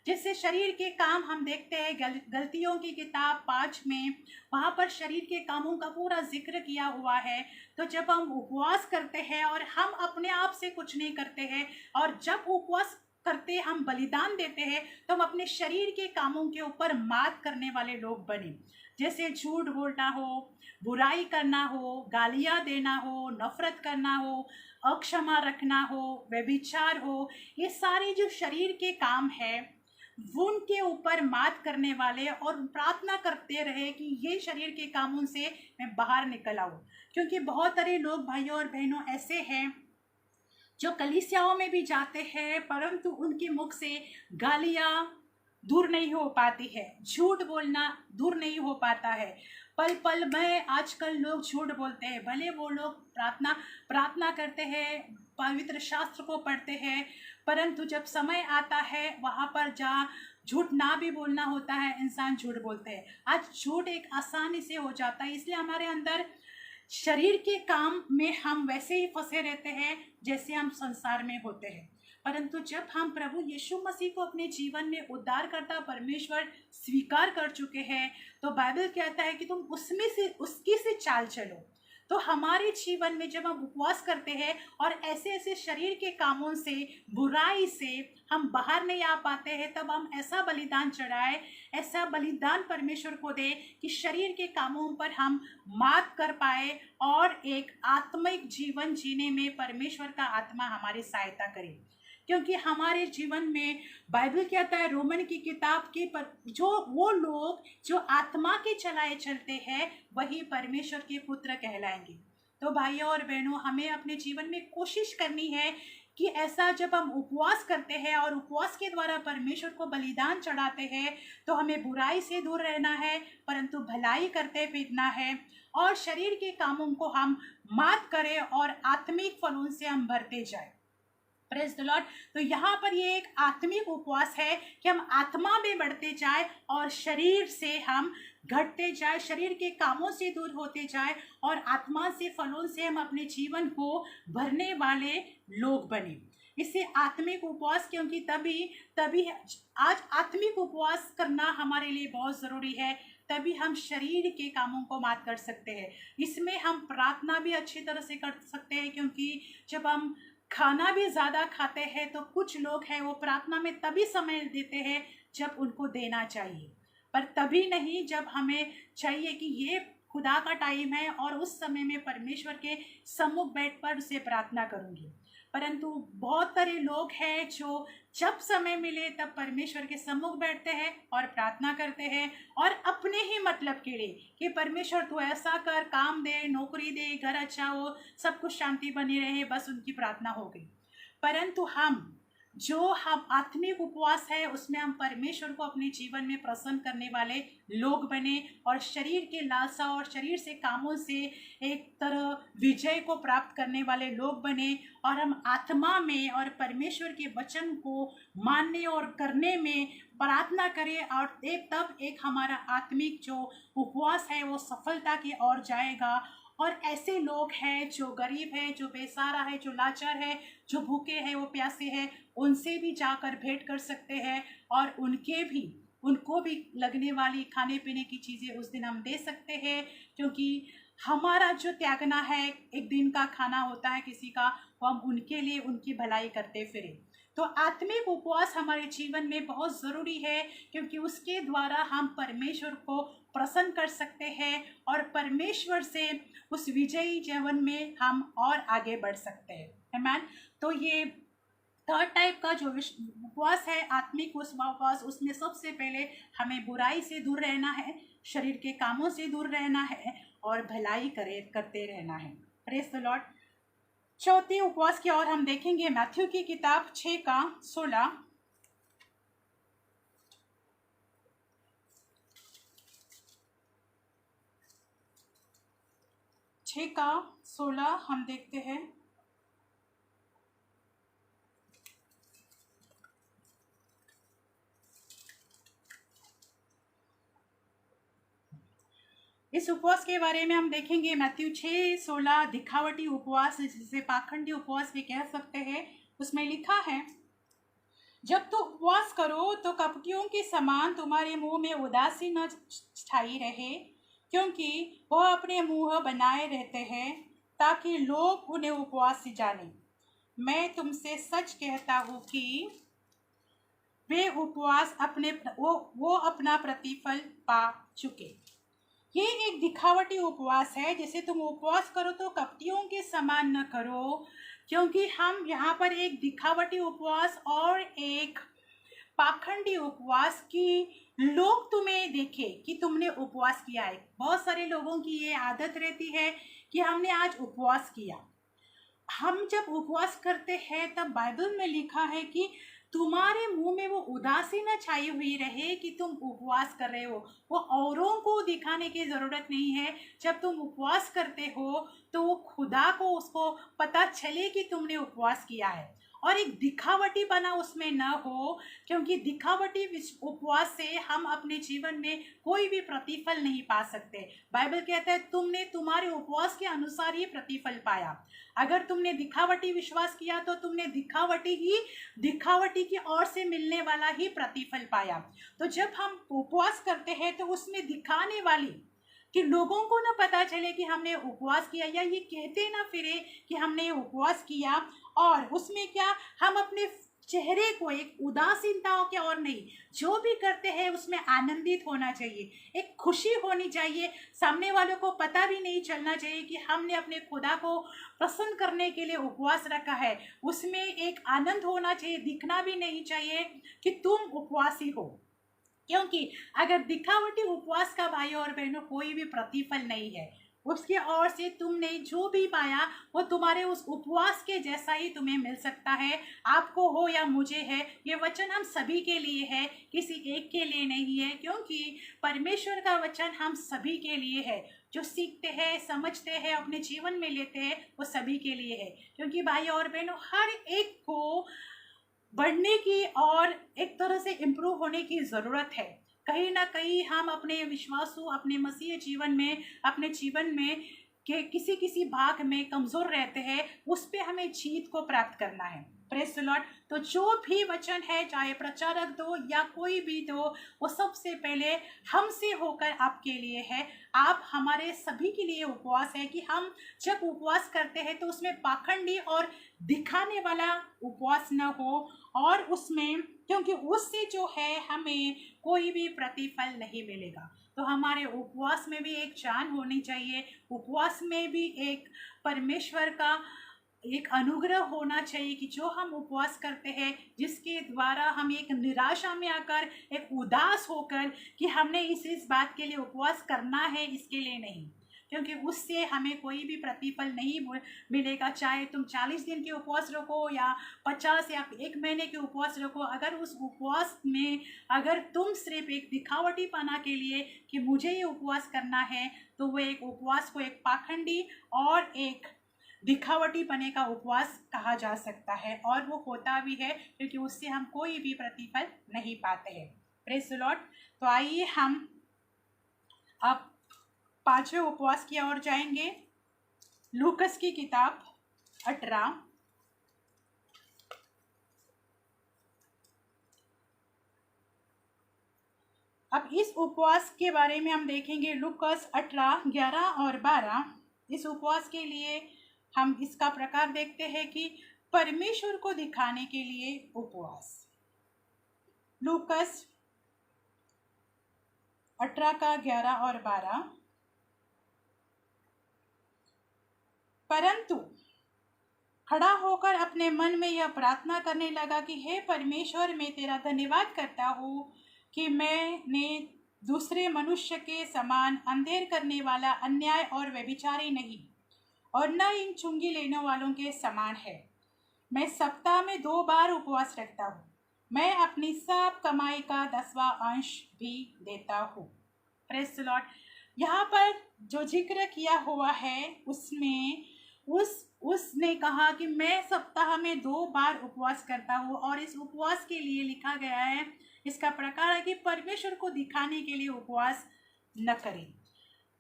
जैसे शरीर के काम हम देखते हैं गलतियों की किताब 5 में, वहाँ पर शरीर के कामों का पूरा जिक्र किया हुआ है। तो जब हम उपवास करते हैं और हम अपने आप से कुछ नहीं करते हैं, और जब उपवास करते हम बलिदान देते हैं, तो हम अपने शरीर के कामों के ऊपर मात करने वाले लोग बने। जैसे झूठ बोलना हो, बुराई करना हो, गालियाँ देना हो, नफरत करना हो, अक्षमा रखना हो, व्यभिचार हो, ये सारे जो शरीर के काम है उनके ऊपर मात करने वाले, और प्रार्थना करते रहे कि ये शरीर के कामों से मैं बाहर निकल आऊँ। क्योंकि बहुत सारे लोग भाइयों और बहनों ऐसे हैं जो कलीसियाओं में भी जाते हैं परंतु उनके मुख से गालियाँ दूर नहीं हो पाती है, झूठ बोलना दूर नहीं हो पाता है। पल पल में आजकल लोग झूठ बोलते हैं, भले वो लोग प्रार्थना करते हैं, पवित्र शास्त्र को पढ़ते हैं, परंतु जब समय आता है वहाँ पर जहाँ झूठ ना भी बोलना होता है, इंसान झूठ बोलते हैं। आज झूठ एक आसानी से हो जाता है, इसलिए हमारे अंदर शरीर के काम में हम वैसे ही फंसे रहते हैं जैसे हम संसार में होते हैं। परंतु जब हम प्रभु यीशु मसीह को अपने जीवन में उद्धारकर्ता परमेश्वर स्वीकार कर चुके हैं, तो बाइबल कहता है कि तुम उसकी से चाल चलो। तो हमारे जीवन में जब हम उपवास करते हैं और ऐसे ऐसे शरीर के कामों से, बुराई से हम बाहर नहीं आ पाते हैं, तब हम ऐसा बलिदान चढ़ाए, ऐसा बलिदान परमेश्वर को दे कि शरीर के कामों पर हम मात कर पाए और एक आत्मिक जीवन जीने में परमेश्वर का आत्मा हमारी सहायता करे। क्योंकि हमारे जीवन में बाइबल कहता है रोमन की किताब के पर जो वो लोग जो आत्मा के चलाए चलते हैं वही परमेश्वर के पुत्र कहलाएंगे। तो भाइयों और बहनों, हमें अपने जीवन में कोशिश करनी है कि ऐसा जब हम उपवास करते हैं और उपवास के द्वारा परमेश्वर को बलिदान चढ़ाते हैं, तो हमें बुराई से दूर रहना है परंतु भलाई करते फिरना है, और शरीर के कामों को हम मात करें और आत्मिक फलों से हम भरते जाए। Praise the Lord. तो यहाँ पर ये एक आत्मिक उपवास है कि हम आत्मा में बढ़ते जाए और शरीर से हम घटते जाए, शरीर के कामों से दूर होते जाए और आत्मा से, फलों से हम अपने जीवन को भरने वाले लोग बने। इसे आत्मिक उपवास, क्योंकि तभी आज आत्मिक उपवास करना हमारे लिए बहुत ज़रूरी है, तभी हम शरीर के कामों को मात कर सकते हैं। इसमें हम प्रार्थना भी अच्छी तरह से कर सकते हैं, क्योंकि जब हम खाना भी ज़्यादा खाते हैं तो कुछ लोग हैं वो प्रार्थना में तभी समय देते हैं जब उनको देना चाहिए, पर तभी नहीं जब हमें चाहिए कि ये खुदा का टाइम है और उस समय में परमेश्वर के सम्मुख बैठ पर उसे प्रार्थना करूंगी। परंतु बहुत सारे लोग हैं जो जब समय मिले तब परमेश्वर के सम्मुख बैठते हैं और प्रार्थना करते हैं और अपने ही मतलब के लिए कि परमेश्वर तू ऐसा कर, काम दे, नौकरी दे, घर अच्छा हो, सब कुछ शांति बनी रहे, बस उनकी प्रार्थना हो गई। परंतु हम आत्मिक उपवास है उसमें हम परमेश्वर को अपने जीवन में प्रसन्न करने वाले लोग बने और शरीर के लालसा और शरीर से कामों से एक तरह विजय को प्राप्त करने वाले लोग बने और हम आत्मा में और परमेश्वर के वचन को मानने और करने में प्रार्थना करें और तब एक हमारा आत्मिक जो उपवास है वो सफलता की ओर जाएगा। और ऐसे लोग हैं जो गरीब है, जो बेसहारा है, जो लाचार है, जो भूखे हैं, वो प्यासे हैं, उनसे भी जाकर भेंट कर सकते हैं और उनको भी लगने वाली खाने पीने की चीज़ें उस दिन हम दे सकते हैं। क्योंकि हमारा जो त्यागना है, एक दिन का खाना होता है किसी का, वो हम उनके लिए उनकी भलाई करते फिरें। तो आत्मिक उपवास हमारे जीवन में बहुत ज़रूरी है क्योंकि उसके द्वारा हम परमेश्वर को प्रसन्न कर सकते हैं और परमेश्वर से उस विजयी जीवन में हम और आगे बढ़ सकते हैं। आमीन। तो ये थर्ड टाइप का जो उपवास है, आत्मिक उपवास, उसमें सबसे पहले हमें बुराई से दूर रहना है, शरीर के कामों से दूर रहना है और भलाई करते रहना है। Praise the Lord. चौथी उपवास की ओर हम देखेंगे मैथ्यू की किताब 6:16। 6:16 हम देखते हैं। इस उपवास के बारे में हम देखेंगे मैथ्यू 6:16, दिखावटी उपवास जिसे पाखंडी उपवास भी कह सकते हैं। उसमें लिखा है, जब तो उपवास करो तो कपटियों के समान तुम्हारे मुंह में उदासी न छाई रहे, क्योंकि वह अपने मुंह बनाए रहते हैं ताकि लोग उन्हें उपवासी जाने। मैं तुमसे सच कहता हूँ कि वे उपवास वो अपना प्रतिफल पा चुके। ये एक दिखावटी उपवास है। जैसे तुम उपवास करो तो कपटियों के समान न करो, क्योंकि हम यहाँ पर एक दिखावटी उपवास और एक पाखंडी उपवास की लोग तुम्हें देखे कि तुमने उपवास किया है। बहुत सारे लोगों की ये आदत रहती है कि हमने आज उपवास किया। हम जब उपवास करते हैं तब बाइबल में लिखा है कि तुम्हारे मुंह में वो उदासी न छाई हुई रहे कि तुम उपवास कर रहे हो। वो औरों को दिखाने की ज़रूरत नहीं है। जब तुम उपवास करते हो तो वो खुदा को उसको पता चले कि तुमने उपवास किया है और एक दिखावटी बना उसमें न हो, क्योंकि दिखावटी उपवास से हम अपने जीवन में कोई भी प्रतिफल नहीं पा सकते। बाइबल कहता है तुमने तुम्हारे उपवास के अनुसार ही प्रतिफल पाया। अगर तुमने दिखावटी विश्वास किया तो तुमने दिखावटी की ओर से मिलने वाला ही प्रतिफल पाया। तो जब हम उपवास करते हैं तो उसमें दिखाने वाली कि लोगों को ना पता चले कि हमने उपवास किया, या ये कहते ना फिरे कि हमने उपवास किया, और उसमें क्या हम अपने चेहरे को एक उदासीनताओं के और नहीं, जो भी करते हैं उसमें आनंदित होना चाहिए, एक खुशी होनी चाहिए। सामने वालों को पता भी नहीं चलना चाहिए कि हमने अपने खुदा को प्रसन्न करने के लिए उपवास रखा है। उसमें एक आनंद होना चाहिए, दिखना भी नहीं चाहिए कि तुम उपवासी हो। क्योंकि अगर दिखावटी उपवास का भाई और बहनों कोई भी प्रतिफल नहीं है, उसके ओर से तुमने जो भी पाया वो तुम्हारे उस उपवास के जैसा ही तुम्हें मिल सकता है। आपको हो या मुझे है, ये वचन हम सभी के लिए है, किसी एक के लिए नहीं है। क्योंकि परमेश्वर का वचन हम सभी के लिए है। जो सीखते हैं, समझते हैं, अपने जीवन में लेते हैं, वो सभी के लिए है। क्योंकि भाई और बहनों हर एक को बढ़ने की और एक तरह से इम्प्रूव होने की ज़रूरत है। कहीं ना कहीं हम अपने विश्वासों, अपने मसीह जीवन में, अपने जीवन में के किसी भाग में कमज़ोर रहते हैं, उस पे हमें जीत को प्राप्त करना है। Praise the Lord. तो जो भी वचन है, चाहे प्रचारक दो या कोई भी दो, वो सबसे पहले हमसे होकर आपके लिए है। आप हमारे सभी के लिए उपवास है कि हम जब उपवास करते हैं तो उसमें पाखंडी और दिखाने वाला उपवास न हो, और उसमें क्योंकि उससे जो है हमें कोई भी प्रतिफल नहीं मिलेगा। तो हमारे उपवास में भी एक जान होनी चाहिए, उपवास में भी एक परमेश्वर का एक अनुग्रह होना चाहिए कि जो हम उपवास करते हैं, जिसके द्वारा हम एक निराशा में आकर, एक उदास होकर कि हमने इस बात के लिए उपवास करना है, इसके लिए नहीं, क्योंकि उससे हमें कोई भी प्रतिफल नहीं मिलेगा। चाहे तुम 40 दिन के उपवास रखो या 50 या 1 महीने के उपवास रखो, अगर उस उपवास में अगर तुम सिर्फ एक दिखावटी पना के लिए कि मुझे ये उपवास करना है, तो वो एक उपवास को एक पाखंडी और एक दिखावटी पने का उपवास कहा जा सकता है, और वो होता भी है, क्योंकि उससे हम कोई भी प्रतिफल नहीं पाते हैं। Praise the Lord. तो आइए हम अब 5वें उपवास की ओर जाएंगे। लूकस की किताब 18, अब इस उपवास के बारे में हम देखेंगे। लूकस 18, 11 और 12। इस उपवास के लिए हम इसका प्रकार देखते हैं कि परमेश्वर को दिखाने के लिए उपवास। लूकस 18 का 11 और 12। परंतु खड़ा होकर अपने मन में यह प्रार्थना करने लगा कि हे परमेश्वर, मैं तेरा धन्यवाद करता हूँ कि मैंने दूसरे मनुष्य के समान अंधेर करने वाला, अन्याय और व्यभिचारी नहीं, और न इन चुंगी लेने वालों के समान है। मैं सप्ताह में 2 बार उपवास रखता हूँ। मैं अपनी सब कमाई का 10वां अंश भी देता हूँ। Praise the Lord. यहाँ पर जो जिक्र किया हुआ है उसमें उसने कहा कि मैं सप्ताह में 2 बार उपवास करता हूँ, और इस उपवास के लिए लिखा गया है, इसका प्रकार है कि परमेश्वर को दिखाने के लिए उपवास न करें।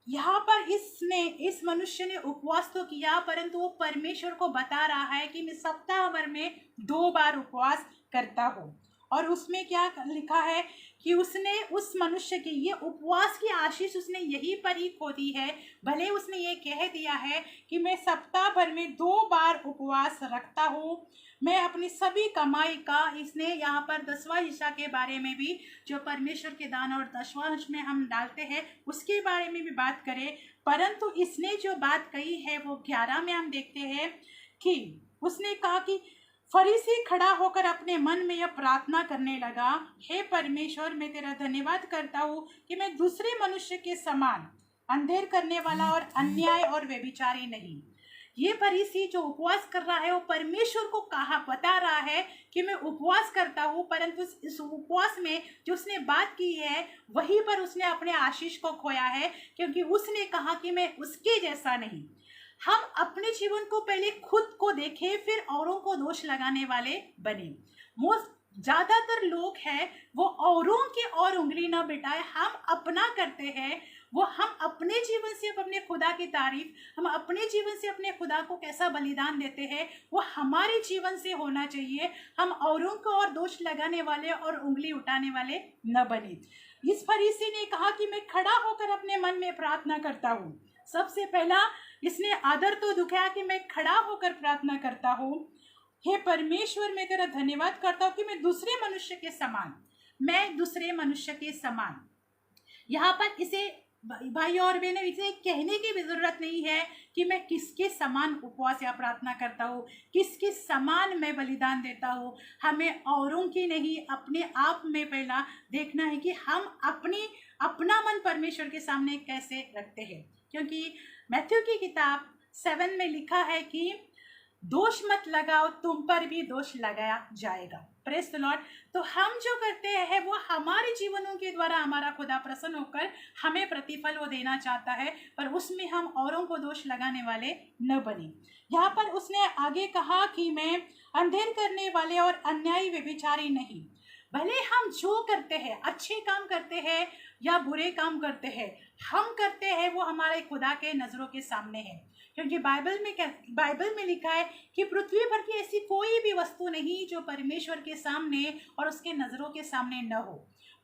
यहाँ पर इस मनुष्य ने उपवास तो किया, परंतु वो परमेश्वर को बता रहा है कि मैं सप्ताह भर में 2 बार उपवास करता हूँ। और उसमें क्या लिखा है कि उसने उस मनुष्य की ये उपवास की आशीष उसने यहीं पर ही खो दी है। भले उसने ये कह दिया है कि मैं सप्ताह भर में 2 बार उपवास रखता हूँ, मैं अपनी सभी कमाई का, इसने यहाँ पर 10वां हिस्सा के बारे में भी, जो परमेश्वर के दान और 10वां अंश में हम डालते हैं, उसके बारे में भी बात करें। परंतु इसने जो बात कही है वो 11 में हम देखते हैं कि उसने कहा कि फरीसी खड़ा होकर अपने मन में यह प्रार्थना करने लगा, हे परमेश्वर, मैं तेरा धन्यवाद करता हूँ कि मैं दूसरे मनुष्य के समान अंधेर करने वाला और अन्याय और व्यभिचारी नहीं। ये फरीसी जो उपवास कर रहा है वो परमेश्वर को कहा बता रहा है कि मैं उपवास करता हूँ, परंतु इस उपवास में जो उसने बात की है वहीं पर उसने अपने आशीष को खोया है, क्योंकि उसने कहा कि मैं उसके जैसा नहीं। हम अपने जीवन को पहले खुद को देखें, फिर औरों को दोष लगाने वाले बने। ज़्यादातर लोग हैं वो औरों की और उंगली ना बिठाए, हम अपना करते हैं। वो हम अपने जीवन से अपने खुदा की तारीफ, हम अपने जीवन से अपने खुदा को कैसा बलिदान देते हैं, वो हमारे जीवन से होना चाहिए। हम औरों को और दोष लगाने वाले और उंगली उठाने वाले न बने। इस फरीसी ने कहा कि मैं खड़ा होकर अपने मन में प्रार्थना करता हूँ। सबसे पहला इसने आदर तो दिखाया कि मैं खड़ा होकर प्रार्थना करता हूँ, हे परमेश्वर, मैं तेरा धन्यवाद करता हूँ कि मैं दूसरे मनुष्य के समान, मैं दूसरे मनुष्य के समान। यहाँ पर इसे भाई और बहनों, इसे कहने की भी जरूरत नहीं है कि मैं किसके समान उपवास या प्रार्थना करता हूँ, किसके समान मैं बलिदान देता हूँ। हमें औरों की नहीं, अपने आप में पहला देखना है कि हम अपना मन परमेश्वर के सामने कैसे रखते हैं। क्योंकि मैथ्यू की किताब 7 में लिखा है कि दोष मत लगाओ, तुम पर भी दोष लगाया जाएगा। Praise the Lord. तो हम जो करते हैं वो हमारे जीवनों के द्वारा हमारा खुदा प्रसन्न होकर हमें प्रतिफल वो देना चाहता है, पर उसमें हम औरों को दोष लगाने वाले न बने। यहाँ पर उसने आगे कहा कि मैं अंधेर करने वाले और अन्यायी व्यभिचारी नहीं। भले हम जो करते हैं, अच्छे काम करते हैं या बुरे काम करते हैं, हम करते हैं वो हमारे खुदा के नज़रों के सामने है। क्योंकि बाइबल में लिखा है कि पृथ्वी पर की ऐसी कोई भी वस्तु नहीं जो परमेश्वर के सामने और उसके नज़रों के सामने न हो।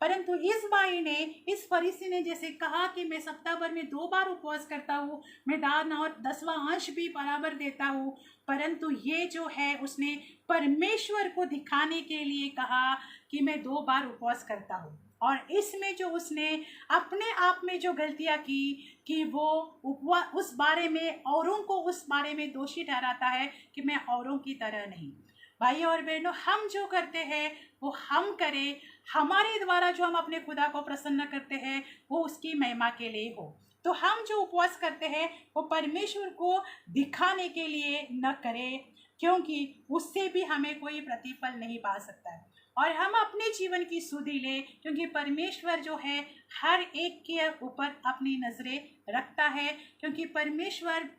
परंतु इस भाई ने, इस फरीसी ने जैसे कहा कि मैं सप्ताह भर में 2 बार उपवास करता हूँ, मैं दान और 10वां अंश भी बराबर देता हूँ, परंतु ये जो है उसने परमेश्वर को दिखाने के लिए कहा कि मैं 2 बार उपवास करता हूँ। और इसमें जो उसने अपने आप में जो गलतियां की कि वो उस बारे में औरों को उस बारे में दोषी ठहराता है कि मैं औरों की तरह नहीं। भाई और बहनों, हम जो करते हैं वो हम करें, हमारे द्वारा जो हम अपने खुदा को प्रसन्न करते हैं वो उसकी महिमा के लिए हो। तो हम जो उपवास करते हैं वो परमेश्वर को दिखाने के लिए न करें, क्योंकि उससे भी हमें कोई प्रतिफल नहीं पा सकता है। और हम अपने जीवन की सुधि ले, क्योंकि परमेश्वर जो है हर एक के ऊपर अपनी नजरें रखता है, क्योंकि परमेश्वर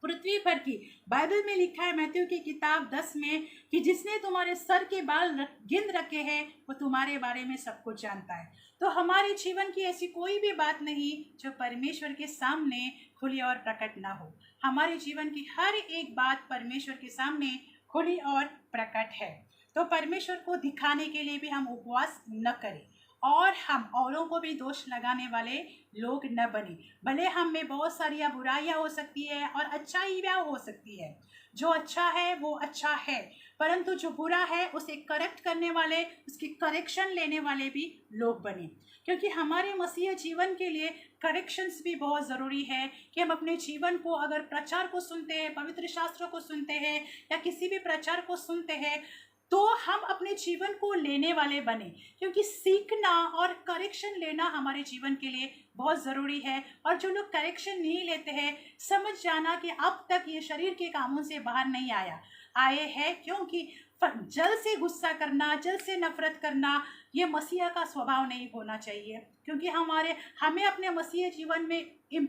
पृथ्वी पर की, बाइबल में लिखा है मैथ्यू की किताब 10 में कि जिसने तुम्हारे सर के बाल गिन रखे हैं वो तुम्हारे बारे में सब कुछ जानता है। तो हमारे जीवन की ऐसी कोई भी बात नहीं जो परमेश्वर के सामने खुली और प्रकट ना हो। हमारे जीवन की हर एक बात परमेश्वर के सामने खुली और प्रकट है। तो परमेश्वर को दिखाने के लिए भी हम उपवास न करें और हम औरों को भी दोष लगाने वाले लोग न बने। भले हम में बहुत सारी बुराइयां हो सकती है और अच्छाई भी हो सकती है। जो अच्छा है वो अच्छा है, परंतु जो बुरा है उसे करेक्ट करने वाले, उसकी करेक्शन लेने वाले भी लोग बने। क्योंकि हमारे मसीह जीवन के लिए करेक्शंस भी बहुत ज़रूरी है कि हम अपने जीवन को, अगर प्रचार को सुनते हैं, पवित्र शास्त्रों को सुनते हैं या किसी भी प्रचार को सुनते हैं, तो हम अपने जीवन को लेने वाले बने। क्योंकि सीखना और करेक्शन लेना हमारे जीवन के लिए बहुत ज़रूरी है। और जो लोग करेक्शन नहीं लेते हैं, समझ जाना कि अब तक ये शरीर के कामों से बाहर नहीं आए हैं, क्योंकि जल से गुस्सा करना, जल से नफरत करना, ये मसीहा का स्वभाव नहीं होना चाहिए। क्योंकि हमें अपने मसीह जीवन में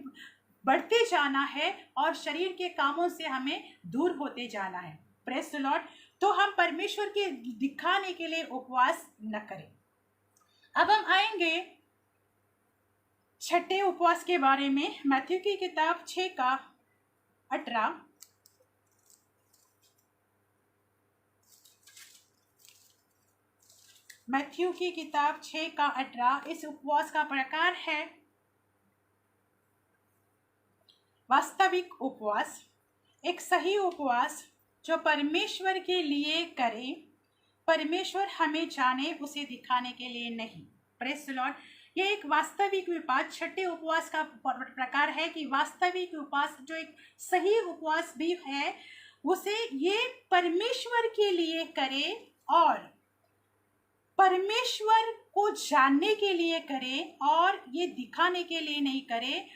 बढ़ते जाना है और शरीर के कामों से हमें दूर होते जाना है। Praise the Lord. तो हम परमेश्वर के दिखाने के लिए उपवास न करें। अब हम आएंगे छठे उपवास के बारे में। मैथ्यू की किताब 6:18। मैथ्यू की किताब 6:18। इस उपवास का प्रकार है वास्तविक उपवास, एक सही उपवास जो परमेश्वर के लिए करे, परमेश्वर हमें जाने उसे दिखाने के लिए नहीं। Praise the Lord. ये एक वास्तविक उपवास, छठे उपवास का प्रकार है कि वास्तविक उपवास जो एक सही उपवास भी है, उसे ये परमेश्वर के लिए करे और परमेश्वर को जानने के लिए करे, और ये दिखाने के लिए नहीं करे।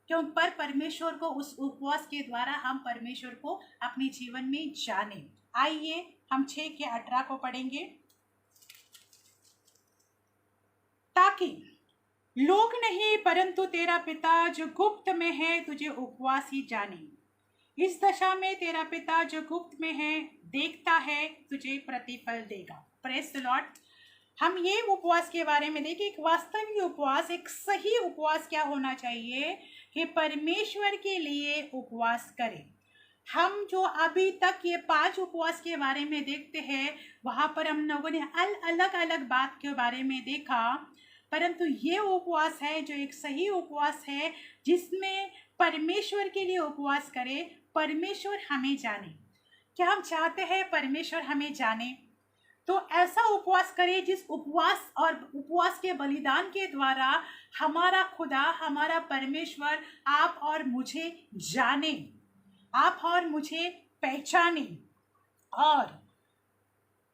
क्यों? पर परमेश्वर को उस उपवास के द्वारा हम परमेश्वर को अपने जीवन में जाने। आइए हम 6:18 को पढ़ेंगे। ताकि लोग नहीं परंतु तेरा पिता जो गुप्त में है तुझे उपवास ही जाने। इस दशा में तेरा पिता जो गुप्त में है देखता है, तुझे प्रतिफल देगा। Praise the Lord. हम ये उपवास के बारे में देखें। एक वास्तविक उपवास, एक सही उपवास क्या होना चाहिए कि परमेश्वर के लिए उपवास करें। हम जो अभी तक ये 5 उपवास के बारे में देखते हैं, वहाँ पर हम लोगों ने अलग अलग बात के बारे में देखा, परंतु ये उपवास है जो एक सही उपवास है, जिसमें परमेश्वर के लिए उपवास करे, परमेश्वर हमें जाने। क्या हम चाहते हैं परमेश्वर हमें जाने? तो ऐसा उपवास करें जिस उपवास के बलिदान के द्वारा हमारा खुदा, हमारा परमेश्वर आप और मुझे जाने, आप और मुझे पहचाने।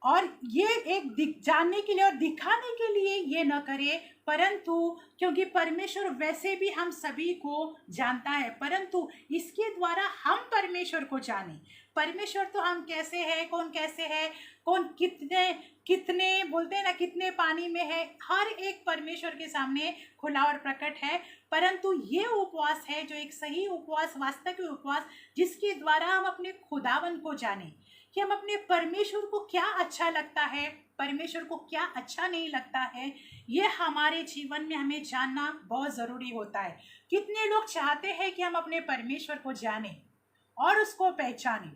और ये एक जानने के लिए और दिखाने के लिए ये न करे, परंतु क्योंकि परमेश्वर वैसे भी हम सभी को जानता है, परंतु इसके द्वारा हम परमेश्वर को जाने। परमेश्वर तो हम कैसे है, कौन कैसे है, कौन कितने बोलते हैं ना, कितने पानी में है, हर एक परमेश्वर के सामने खुला और प्रकट है। परंतु ये उपवास है जो एक सही उपवास, वास्तविक उपवास, जिसके द्वारा हम अपने खुदावन को जाने कि हम अपने परमेश्वर को क्या अच्छा लगता है, परमेश्वर को क्या अच्छा नहीं लगता है। ये हमारे जीवन में हमें जानना बहुत ज़रूरी होता है। कितने लोग चाहते हैं कि हम अपने परमेश्वर को जाने और उसको पहचाने।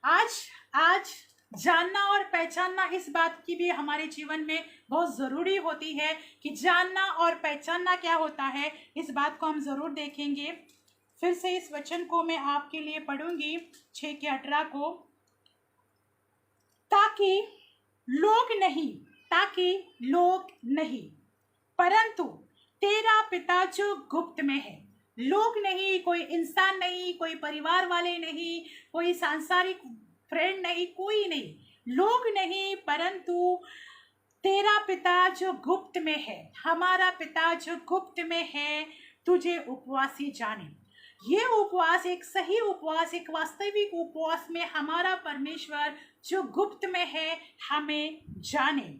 आज जानना और पहचानना, इस बात की भी हमारे जीवन में बहुत ज़रूरी होती है कि जानना और पहचानना क्या होता है। इस बात को हम ज़रूर देखेंगे। फिर से इस वचन को मैं आपके लिए पढ़ूंगी, 6:18 को। ताकि लोग नहीं परंतु तेरा पिता जो गुप्त में है, लोग नहीं, कोई इंसान नहीं, कोई परिवार वाले नहीं, कोई सांसारिक फ्रेंड नहीं, कोई नहीं, लोग नहीं, परंतु तेरा पिता जो गुप्त में है, हमारा पिता जो गुप्त में है, तुझे उपवासी जाने। ये उपवास एक सही उपवास, एक वास्तविक उपवास में हमारा परमेश्वर जो गुप्त में है हमें जाने।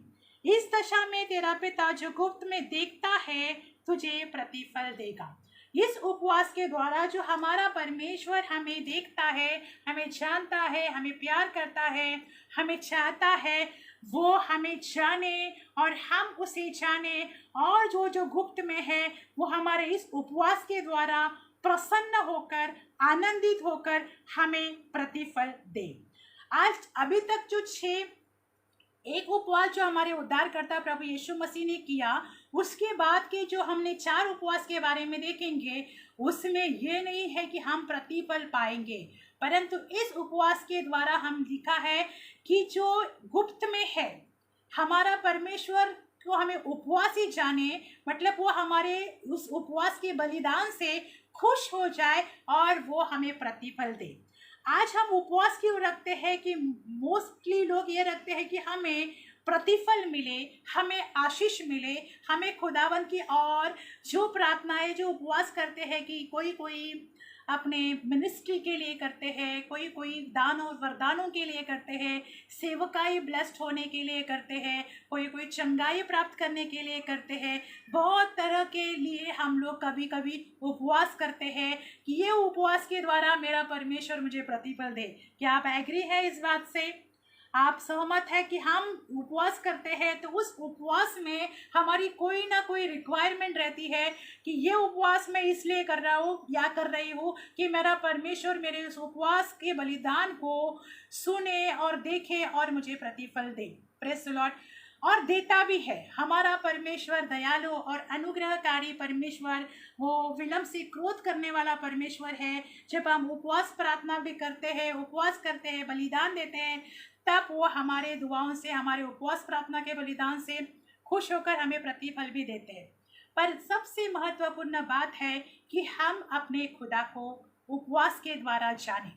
इस दशा में तेरा पिता जो गुप्त में देखता है तुझे प्रतिफल देगा। इस उपवास के द्वारा जो हमारा परमेश्वर हमें देखता है, हमें जानता है, हमें प्यार करता है, हमें चाहता है, वो हमें जाने और हम उसे जाने, और जो जो गुप्त में है वो हमारे इस उपवास के द्वारा प्रसन्न होकर, आनंदित होकर हमें प्रतिफल दे। आज अभी तक जो 6 एक उपवास जो हमारे उद्धारकर्ता प्रभु यीशु मसीह ने किया, उसके बाद के जो हमने 4 उपवास के बारे में देखेंगे, उसमें ये नहीं है कि हम प्रतिफल पाएंगे, परंतु इस उपवास के द्वारा हम लिखा है कि जो गुप्त में है हमारा परमेश्वर को हमें उपवासी जाने, मतलब वो हमारे उस उपवास के बलिदान से खुश हो जाए और वो हमें प्रतिफल दे। आज हम उपवास क्यों रखते हैं कि मोस्टली लोग ये रखते हैं कि हमें प्रतिफल मिले, हमें आशीष मिले, हमें खुदावन की और जो प्रार्थनाएं जो उपवास करते हैं कि कोई अपने मिनिस्ट्री के लिए करते हैं, कोई दान और वरदानों के लिए करते हैं, सेवकाई ब्लेस्ड होने के लिए करते हैं, कोई चंगाई प्राप्त करने के लिए करते हैं, बहुत तरह के लिए हम लोग कभी कभी उपवास करते हैं कि ये उपवास के द्वारा मेरा परमेश्वर मुझे प्रतिफल दे। क्या आप एग्री है इस बात से? आप सहमत है कि हम उपवास करते हैं तो उस उपवास में हमारी कोई ना कोई रिक्वायरमेंट रहती है कि ये उपवास मैं इसलिए कर रहा हूँ या कर रही हूँ कि मेरा परमेश्वर मेरे उस उपवास के बलिदान को सुने और देखे और मुझे प्रतिफल दे। Praise the Lord. और देता भी है। हमारा परमेश्वर दयालु और अनुग्रहकारी परमेश्वर, वो विलंब से क्रोध करने वाला परमेश्वर है। जब हम उपवास प्रार्थना भी करते हैं, उपवास करते हैं, बलिदान देते हैं, तब वो हमारे दुआओं से, हमारे उपवास प्रार्थना के बलिदान से खुश होकर हमें प्रतिफल भी देते हैं। पर सबसे महत्वपूर्ण बात है कि हम अपने खुदा को उपवास के द्वारा जानें,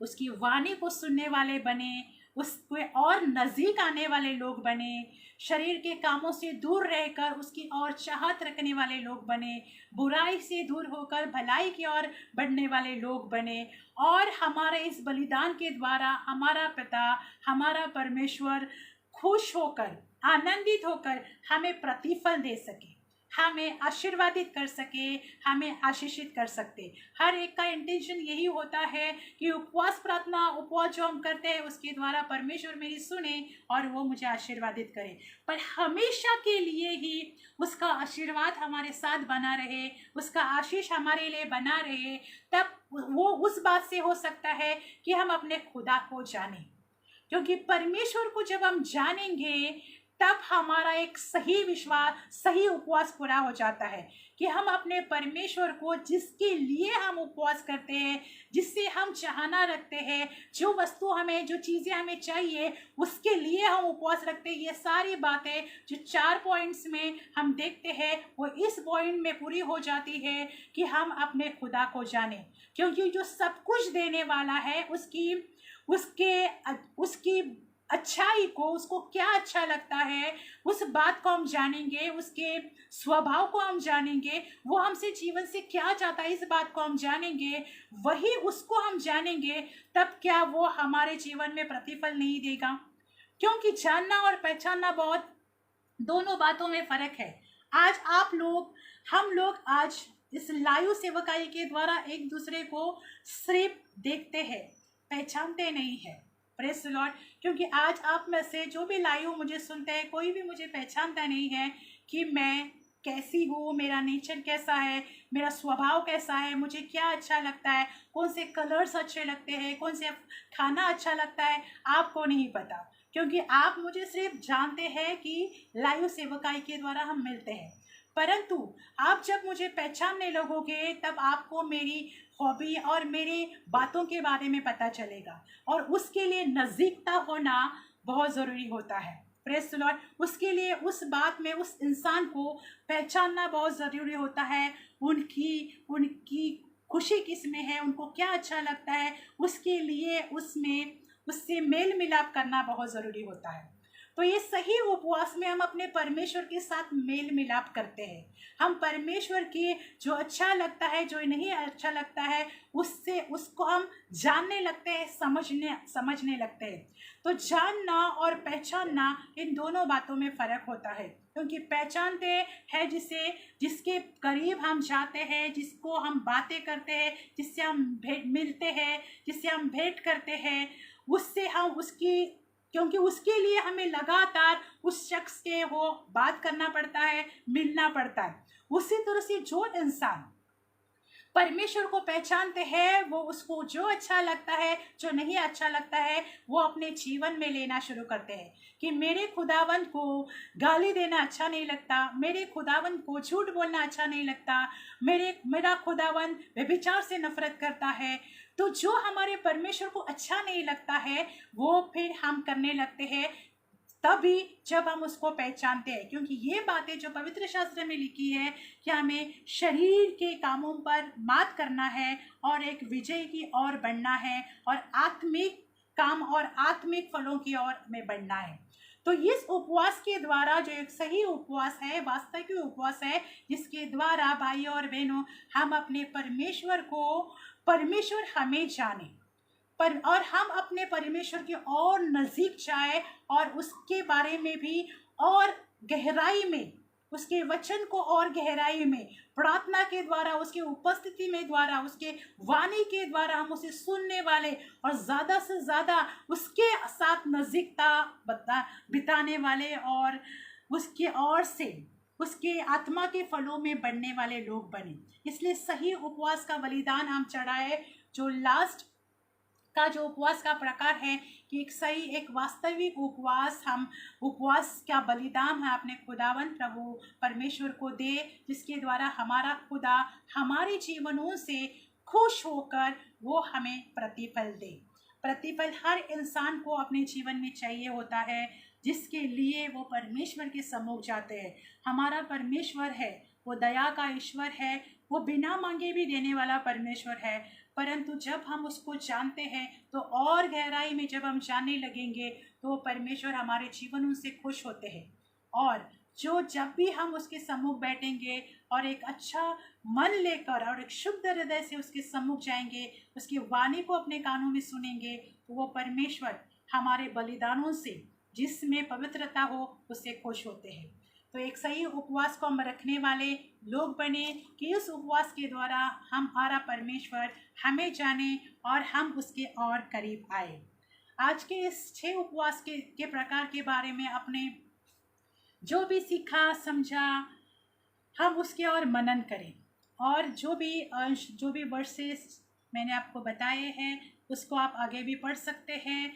उसकी वाणी को सुनने वाले बने, उसके और नज़दीक आने वाले लोग बने, शरीर के कामों से दूर रहकर उसकी और चाहत रखने वाले लोग बने, बुराई से दूर होकर भलाई की ओर बढ़ने वाले लोग बने, और हमारे इस बलिदान के द्वारा हमारा पिता, हमारा परमेश्वर खुश होकर, आनंदित होकर हमें प्रतिफल दे सके, हमें आशीर्वादित कर सके, हमें आशीषित कर सकते। हर एक का इंटेंशन यही होता है कि उपवास प्रार्थना, उपवास जो हम करते हैं उसके द्वारा परमेश्वर मेरी सुने और वो मुझे आशीर्वादित करे, पर हमेशा के लिए ही उसका आशीर्वाद हमारे साथ बना रहे, उसका आशीष हमारे लिए बना रहे। तब वो उस बात से हो सकता है कि हम अपने खुदा को जानें, क्योंकि परमेश्वर को जब हम जानेंगे तब हमारा एक सही विश्वास, सही उपवास पूरा हो जाता है कि हम अपने परमेश्वर को, जिसके लिए हम उपवास करते हैं, जिससे हम चाहना रखते हैं, जो वस्तु हमें, जो चीज़ें हमें चाहिए, उसके लिए हम उपवास रखते हैं। ये सारी बातें जो 4 पॉइंट्स में हम देखते हैं वो इस पॉइंट में पूरी हो जाती है कि हम अपने खुदा को जानें, क्योंकि जो सब कुछ देने वाला है उसकी अच्छाई को, उसको क्या अच्छा लगता है, उस बात को हम जानेंगे, उसके स्वभाव को हम जानेंगे, वो हमसे जीवन से क्या चाहता है इस बात को हम जानेंगे, वही उसको हम जानेंगे, तब क्या वो हमारे जीवन में प्रतिफल नहीं देगा? क्योंकि जानना और पहचानना बहुत, दोनों बातों में फर्क है। आज आप लोग, हम लोग आज इस लाइव सेवकाई के द्वारा एक दूसरे को सिर्फ देखते हैं, पहचानते नहीं है। Praise the Lord. क्योंकि आज आप में से जो भी लाइव मुझे सुनते हैं, कोई भी मुझे पहचानता नहीं है कि मैं कैसी हूँ, मेरा नेचर कैसा है, मेरा स्वभाव कैसा है, मुझे क्या अच्छा लगता है, कौन से कलर्स अच्छे लगते हैं, कौन से खाना अच्छा लगता है, आपको नहीं पता, क्योंकि आप मुझे सिर्फ जानते हैं कि लाइव सेवकाई के द्वारा हम मिलते हैं। परंतु आप जब मुझे पहचानने लगोगे तब आपको मेरी हॉबी और मेरी बातों के बारे में पता चलेगा, और उसके लिए नज़दीकता होना बहुत ज़रूरी होता है। Praise the Lord. उसके लिए उस बात में उस इंसान को पहचानना बहुत ज़रूरी होता है। उनकी उनकी खुशी किस में है, उनको क्या अच्छा लगता है, उसके लिए उसमें उससे मेल मिलाप करना बहुत ज़रूरी होता है। तो ये सही उपवास में हम अपने परमेश्वर के साथ मेल मिलाप करते हैं। हम परमेश्वर के जो अच्छा लगता है, जो नहीं अच्छा लगता है, उससे उसको हम जानने लगते हैं, समझने लगते हैं। तो जानना और पहचानना, इन दोनों बातों में फ़र्क होता है। क्योंकि पहचानते हैं जिसके करीब हम जाते हैं, जिसको हम बातें करते हैं, जिससे हम मिलते हैं, जिससे हम भेंट करते हैं, उससे हम उसकी, क्योंकि उसके लिए हमें लगातार उस शख्स के वो बात करना पड़ता है, मिलना पड़ता है। उसी तरह से जो इंसान परमेश्वर को पहचानते हैं, वो उसको जो अच्छा लगता है, जो नहीं अच्छा लगता है, वो अपने जीवन में लेना शुरू करते हैं। कि मेरे खुदावंद को गाली देना अच्छा नहीं लगता, मेरे खुदावंद को झूठ बोलना अच्छा नहीं लगता, मेरा खुदावंद व्यभिचार से नफरत करता है। तो जो हमारे परमेश्वर को अच्छा नहीं लगता है, वो फिर हम करने लगते हैं तभी जब हम उसको पहचानते हैं। क्योंकि ये बातें जो पवित्र शास्त्र में लिखी है कि हमें शरीर के कामों पर मात करना है और एक विजय की ओर बढ़ना है और आत्मिक काम और आत्मिक फलों की ओर में बढ़ना है। तो इस उपवास के द्वारा, जो एक सही उपवास है, वास्तविक उपवास है, जिसके द्वारा भाइयों और बहनों हम अपने परमेश्वर हमें जाने और हम अपने परमेश्वर के और नज़दीक जाए और उसके बारे में भी और गहराई में, उसके वचन को और गहराई में प्रार्थना के द्वारा, उसके उपस्थिति में द्वारा, उसके वाणी के द्वारा हम उसे सुनने वाले और ज़्यादा से ज़्यादा उसके साथ नज़दीकता बिताने वाले और उसके ओर से उसके आत्मा के फलों में बढ़ने वाले लोग बने। इसलिए सही उपवास का बलिदान हम चढ़ाए। जो लास्ट का जो उपवास का प्रकार है कि एक सही, एक वास्तविक उपवास, हम उपवास का बलिदान है अपने खुदावन प्रभु परमेश्वर को दे, जिसके द्वारा हमारा खुदा हमारे जीवनों से खुश होकर वो हमें प्रतिफल दे। प्रतिफल हर इंसान को अपने जीवन में चाहिए होता है, जिसके लिए वो परमेश्वर के सम्मुख जाते हैं। हमारा परमेश्वर है, वो दया का ईश्वर है, वो बिना मांगे भी देने वाला परमेश्वर है। परंतु जब हम उसको जानते हैं तो और गहराई में जब हम जानने लगेंगे तो परमेश्वर हमारे जीवनों से खुश होते हैं। और जब भी हम उसके सम्मुख बैठेंगे और एक अच्छा मन लेकर और एक शुद्ध हृदय से उसके सम्मुख जाएंगे, उसकी वाणी को अपने कानों में सुनेंगे, तो वो परमेश्वर हमारे बलिदानों से, जिसमें पवित्रता हो, उससे खुश होते हैं। तो एक सही उपवास को हम रखने वाले लोग बने कि इस उपवास के द्वारा हमारा परमेश्वर हमें जाने और हम उसके और करीब आए। आज के इस 6 उपवास के प्रकार के बारे में अपने जो भी सीखा समझा, हम उसके और मनन करें और जो भी अंश, जो भी वर्सेस मैंने आपको बताए हैं, उसको आप आगे भी पढ़ सकते हैं।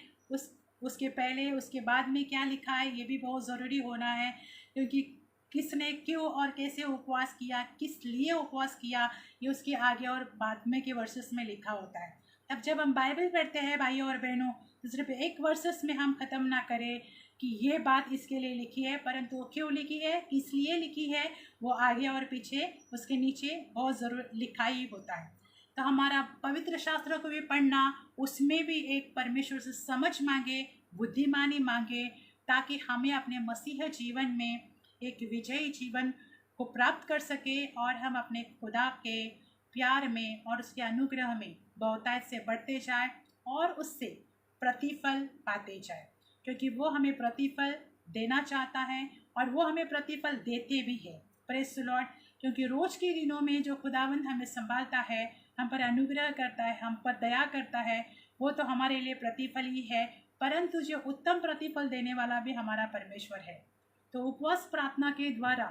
उसके पहले उसके बाद में क्या लिखा है, ये भी बहुत ज़रूरी होना है। क्योंकि किसने क्यों और कैसे उपवास किया, किस लिए उपवास किया, ये उसके आगे और बाद में के वर्सेस में लिखा होता है। तब जब हम बाइबल पढ़ते हैं भाइयों और बहनों, तो सिर्फ एक वर्सेस में हम ख़त्म ना करें कि ये बात इसके लिए लिखी है, परंतु क्यों लिखी है, किस लिए लिखी है, वो आगे और पीछे उसके नीचे बहुत ज़रूर लिखा ही होता है। तो हमारा पवित्र शास्त्रों को भी पढ़ना, उसमें भी एक परमेश्वर से समझ मांगे, बुद्धिमानी मांगे, ताकि हमें अपने मसीह जीवन में एक विजयी जीवन को प्राप्त कर सके और हम अपने खुदा के प्यार में और उसके अनुग्रह में बहुतायत से बढ़ते जाए और उससे प्रतिफल पाते जाए। क्योंकि वो हमें प्रतिफल देना चाहता है और वो हमें प्रतिफल देते भी है। Praise the Lord. क्योंकि रोज़ के दिनों में जो खुदावंद हमें संभालता है, हम पर अनुग्रह करता है, हम पर दया करता है, वो तो हमारे लिए प्रतिफल ही है। परंतु जो उत्तम प्रतिफल देने वाला भी हमारा परमेश्वर है। तो उपवास प्रार्थना के द्वारा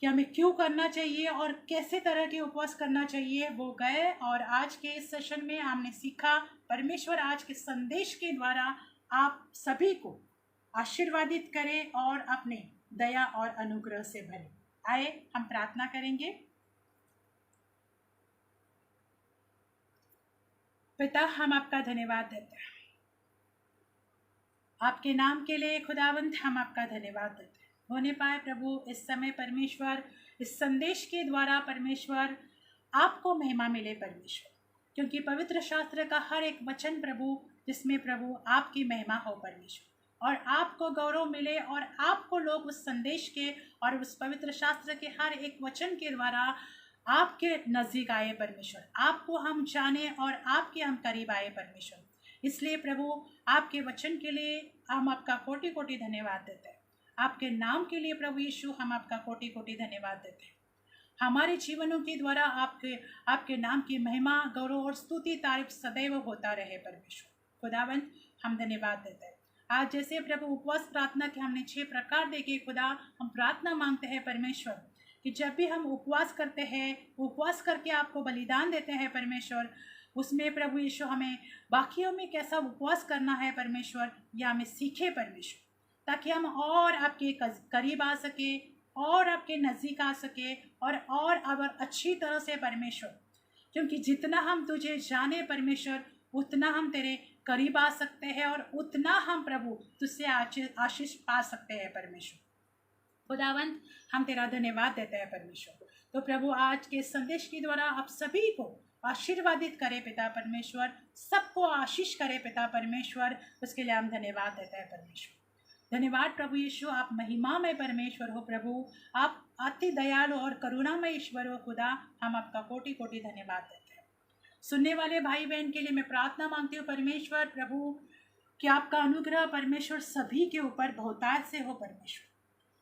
कि हमें क्यों करना चाहिए और कैसे तरह के उपवास करना चाहिए, वो गए। और आज के इस सेशन में हमने सीखा। परमेश्वर आज के संदेश के द्वारा आप सभी को आशीर्वादित करें और अपने दया और अनुग्रह से भरे। आए हम प्रार्थना करेंगे। पिता, हम आपका धन्यवाद देते हैं आपके नाम के लिए खुदावंत हम आपका धन्यवाद देते हैं। होने पाए प्रभु इस समय परमेश्वर, इस संदेश के द्वारा परमेश्वर आपको महिमा मिले परमेश्वर, क्योंकि पवित्र शास्त्र का हर एक वचन प्रभु, जिसमें प्रभु आपकी महिमा हो परमेश्वर, और आपको गौरव मिले, और आपको लोग उस संदेश के और उस पवित्र शास्त्र के हर एक वचन के द्वारा आपके नज़दीक आए परमेश्वर, आपको हम जाने और आपके हम करीब आए परमेश्वर। इसलिए प्रभु आपके वचन के लिए हम आपका कोटि कोटि धन्यवाद देते हैं। आपके नाम के लिए प्रभु यीशु हम आपका कोटि कोटि धन्यवाद देते हैं। हमारे जीवनों के द्वारा आपके नाम की महिमा, गौरव और स्तुति तारीफ सदैव होता रहे परमेश्वर। खुदावंत हम धन्यवाद देते हैं। आज जैसे प्रभु उपवास प्रार्थना के हमने 6 प्रकार देखे खुदा, हम प्रार्थना मांगते हैं परमेश्वर कि जब भी हम उपवास करते हैं, उपवास करके आपको बलिदान देते हैं परमेश्वर, उसमें प्रभु यीशु हमें बाकियों में कैसा उपवास करना है परमेश्वर, या हमें सीखे परमेश्वर, ताकि हम और आपके करीब आ सके और आपके नज़दीक आ सके और अच्छी तरह से परमेश्वर, क्योंकि जितना हम तुझे जाने परमेश्वर, उतना हम तेरे करीब आ सकते हैं और उतना हम प्रभु तुझसे आशीष पा सकते हैं परमेश्वर। खुदावंत हम तेरा धन्यवाद देते हैं परमेश्वर। तो प्रभु आज के संदेश के द्वारा आप सभी को आशीर्वादित करे पिता परमेश्वर, सबको आशीष करे पिता परमेश्वर, उसके लिए हम धन्यवाद देते हैं परमेश्वर। धन्यवाद प्रभु यीशु, आप महिमामय परमेश्वर हो प्रभु, आप अति दयालु और करुणामय ईश्वर हो खुदा, हम आपका कोटि कोटि धन्यवाद देते हैं। सुनने वाले भाई बहन के लिए मैं प्रार्थना मांगती हूँ परमेश्वर प्रभु, कि आपका अनुग्रह परमेश्वर सभी के ऊपर बहुतायत से हो परमेश्वर,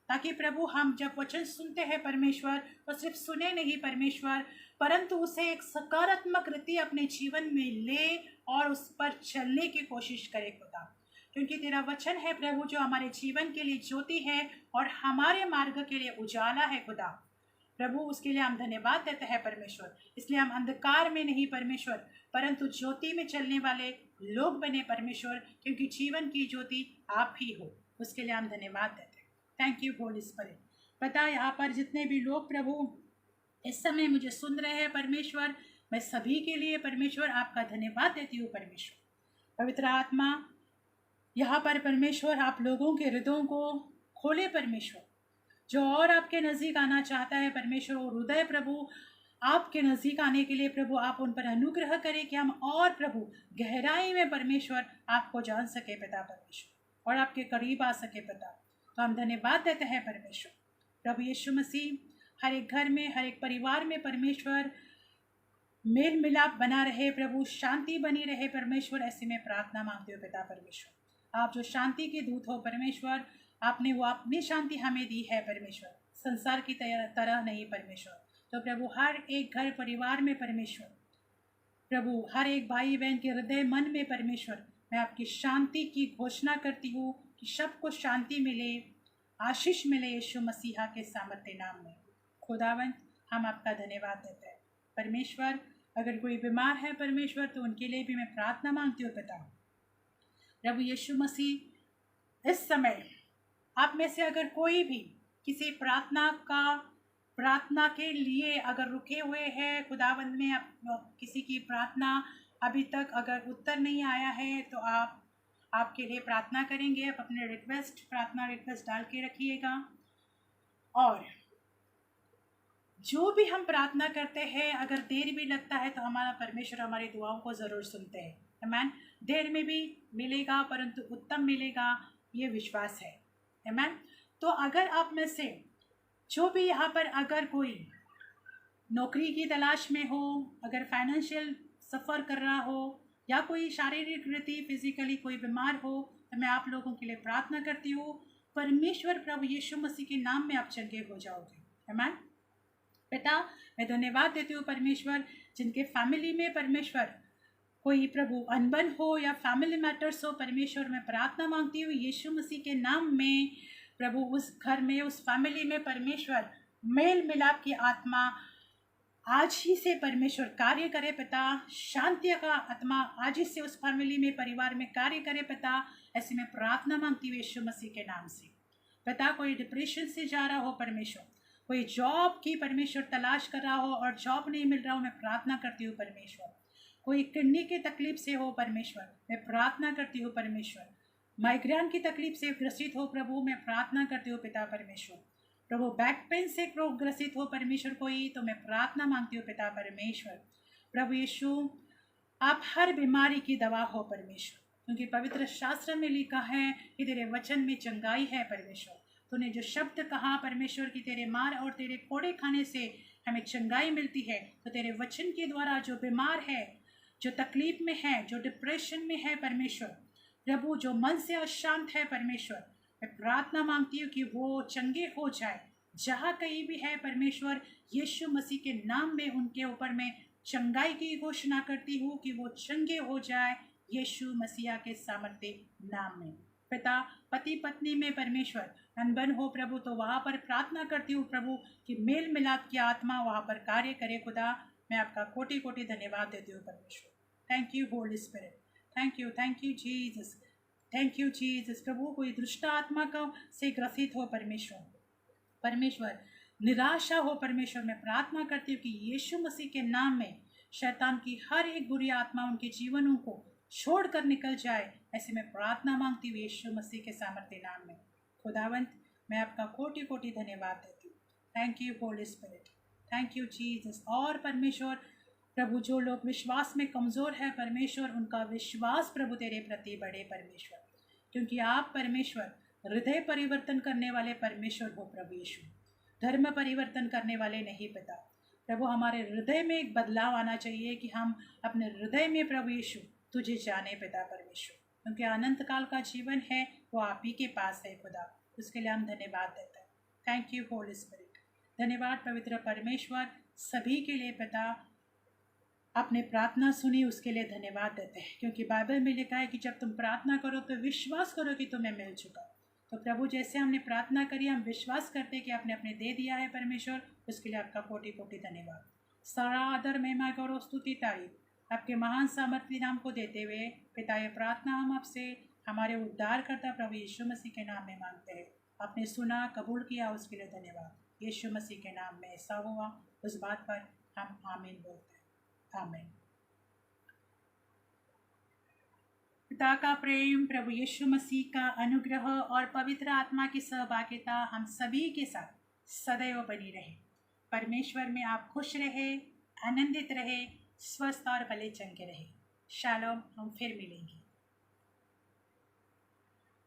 ताकि प्रभु हम जब वचन सुनते हैं परमेश्वर, तो सिर्फ सुने नहीं परमेश्वर, परंतु उसे एक सकारात्मक रीति अपने जीवन में ले और उस पर चलने की कोशिश करे खुदा, क्योंकि तेरा वचन है प्रभु जो हमारे जीवन के लिए ज्योति है और हमारे मार्ग के लिए उजाला है खुदा। प्रभु उसके लिए हम धन्यवाद देते हैं परमेश्वर। इसलिए हम अंधकार में नहीं परमेश्वर, परंतु ज्योति में चलने वाले लोग बने परमेश्वर, क्योंकि जीवन की ज्योति आप ही हो। उसके लिए हम धन्यवाद देते हैं। Thank you Holy spirit. पता यहाँ पर जितने भी लोग प्रभु इस समय मुझे सुन रहे हैं परमेश्वर, मैं सभी के लिए परमेश्वर आपका धन्यवाद देती हूँ परमेश्वर। पवित्र आत्मा यहाँ पर परमेश्वर आप लोगों के हृदयों को खोले परमेश्वर, जो और आपके नज़दीक आना चाहता है परमेश्वर, और हृदय प्रभु आपके नज़दीक आने के लिए प्रभु आप उन पर अनुग्रह करें कि हम और प्रभु गहराई में परमेश्वर आपको जान सके पिता परमेश्वर, और आपके करीब आ सके पिता। तो हम धन्यवाद देते हैं परमेश्वर। प्रभु यीशु मसीह हर एक घर में, हर एक परिवार में परमेश्वर मेल मिलाप बना रहे प्रभु, शांति बनी रहे परमेश्वर, ऐसे में प्रार्थना मांगते हो पिता परमेश्वर। आप जो शांति के दूत हो परमेश्वर, आपने वो अपनी शांति हमें दी है परमेश्वर, संसार की तरह नहीं परमेश्वर। तो प्रभु हर एक घर परिवार में परमेश्वर, प्रभु हर एक भाई बहन के हृदय मन में परमेश्वर, मैं आपकी शांति की घोषणा करती हूँ कि सबको शांति मिले, आशीष मिले यीशु मसीहा के सामर्थ्य नाम में। खुदावंत हम आपका धन्यवाद देते हैं परमेश्वर। अगर कोई बीमार है परमेश्वर, तो उनके लिए भी मैं प्रार्थना मांगती हूँ पिता। प्रभु यीशु मसीह इस समय आप में से अगर कोई भी किसी प्रार्थना के लिए अगर रुके हुए हैं खुदावंद में, किसी की प्रार्थना अभी तक अगर उत्तर नहीं आया है, तो आप आपके लिए प्रार्थना करेंगे। आप अपने प्रार्थना रिक्वेस्ट डाल के रखिएगा। और जो भी हम प्रार्थना करते हैं, अगर देर भी लगता है, तो हमारा परमेश्वर हमारी दुआओं को ज़रूर सुनते हैं। आमीन। देर में भी मिलेगा, परंतु उत्तम मिलेगा, ये विश्वास है। आमीन। तो अगर आप में से जो भी यहाँ पर अगर कोई नौकरी की तलाश में हो, अगर फाइनेंशियल सफ़र कर रहा हो, या कोई शारीरिक रीति फिजिकली कोई बीमार हो, तो मैं आप लोगों के लिए प्रार्थना करती हूँ। परमेश्वर प्रभु यीशु मसीह के नाम में आप चंगे हो जाओगे। आमीन। पिता मैं धन्यवाद देती हूँ परमेश्वर, जिनके फैमिली में परमेश्वर कोई प्रभु अनबन हो या फैमिली मैटर्स हो, परमेश्वर मैं प्रार्थना मांगती हूँ यीशु मसीह के नाम में। प्रभु उस घर में, उस फैमिली में परमेश्वर मेल मिलाप की आत्मा आज ही से परमेश्वर कार्य करे पिता। शांति का आत्मा आज ही से उस फैमिली में, परिवार में कार्य करे पिता। ऐसे में प्रार्थना मांगती हूँ यीशु मसीह के नाम से। पिता कोई डिप्रेशन से जा रहा हो परमेश्वर, कोई जॉब की परमेश्वर तलाश कर रहा हो और जॉब नहीं मिल रहा हो, मैं प्रार्थना करती हूँ परमेश्वर। कोई किडनी की तकलीफ से हो परमेश्वर, मैं प्रार्थना करती हूँ परमेश्वर। माइग्रेन की तकलीफ से ग्रसित हो प्रभु, मैं प्रार्थना करती हूँ पिता परमेश्वर। प्रभु बैक पेन से ग्रसित हो परमेश्वर कोई, तो मैं प्रार्थना मांगती हूँ पिता परमेश्वर। प्रभु यीशु, आप हर बीमारी की दवा हो परमेश्वर, क्योंकि पवित्र शास्त्र में लिखा है कि तेरे वचन में चंगाई है परमेश्वर। तूने जो शब्द कहा परमेश्वर कि तेरे मार और तेरे कोड़े खाने से हमें चंगाई मिलती है, तो तेरे वचन के द्वारा जो बीमार है, जो तकलीफ में है, जो डिप्रेशन में है परमेश्वर, प्रभु जो मन से अशांत है परमेश्वर, मैं प्रार्थना मांगती हूँ कि वो चंगे हो जाए। जहाँ कहीं भी है परमेश्वर, यीशु मसीह के नाम में उनके ऊपर मैं चंगाई की घोषणा करती हूँ कि वो चंगे हो जाए यीशु मसीहा के सामर्थ्य नाम में। पिता, पति पत्नी में परमेश्वर अनबन हो प्रभु, तो वहाँ पर प्रार्थना करती हूँ प्रभु कि मेल मिलाप की आत्मा वहाँ पर कार्य करे। खुदा, मैं आपका कोटि कोटि धन्यवाद देती हूँ परमेश्वर। Thank you Holy Spirit, thank you Jesus, thank you Jesus. प्रभु कोई दुष्ट आत्मा का से ग्रसित हो परमेश्वर निराशा हो परमेश्वर, मैं प्रार्थना करती हूँ कि यीशु मसीह के नाम में शैतान की हर एक बुरी आत्मा उनके जीवनों को छोड़कर निकल जाए, ऐसे मैं प्रार्थना मांगती हूँ यीशु मसीह के सामर्थ्य नाम में। खुदावंत, मैं आपका कोटि कोटि धन्यवाद देती हूँ। Thank you Holy Spirit, thank you Jesus. और परमेश्वर प्रभु जो लोग विश्वास में कमज़ोर है परमेश्वर, उनका विश्वास प्रभु तेरे प्रति बढ़े परमेश्वर, क्योंकि आप परमेश्वर हृदय परिवर्तन करने वाले परमेश्वर हो प्रभु यीशु, धर्म परिवर्तन करने वाले नहीं पिता। प्रभु हमारे हृदय में एक बदलाव आना चाहिए कि हम अपने हृदय में प्रभु यीशु तुझे जाने पिता परमेश्वर, क्योंकि अनंत काल का जीवन है वो आप ही के पास है खुदा। उसके लिए हम धन्यवाद देते हैं। Thank you Holy spirit. धन्यवाद पवित्र परमेश्वर सभी के लिए पिता, आपने प्रार्थना सुनी उसके लिए धन्यवाद देते हैं, क्योंकि बाइबल में लिखा है कि जब तुम प्रार्थना करो तो विश्वास करो कि तुम्हें मिल चुका। तो प्रभु जैसे हमने प्रार्थना करी, हम विश्वास करते कि आपने अपने दे दिया है परमेश्वर, उसके लिए आपका कोटि कोटि धन्यवाद। सारा आदर महिमा गौरव स्तुति तारीफ आपके महान सामर्थ्य नाम को देते हुए पिता, ये प्रार्थना हम आपसे हमारे उद्धारकर्ता प्रभु यीशु मसीह के नाम में मांगते हैं। आपने सुना, कबूल किया, उसके लिए धन्यवाद। यीशु मसीह के नाम में ऐसा हुआ, उस बात पर हम आमीन बोलते हैं। आमीन। पिता का प्रेम, प्रभु यीशु मसीह का अनुग्रह और पवित्र आत्मा की सहभागिता हम सभी के साथ सदैव बनी रहे। परमेश्वर में आप खुश रहे, आनंदित रहे, स्वस्थ और भले चंगे रहे। शालोम। हम फिर मिलेंगे।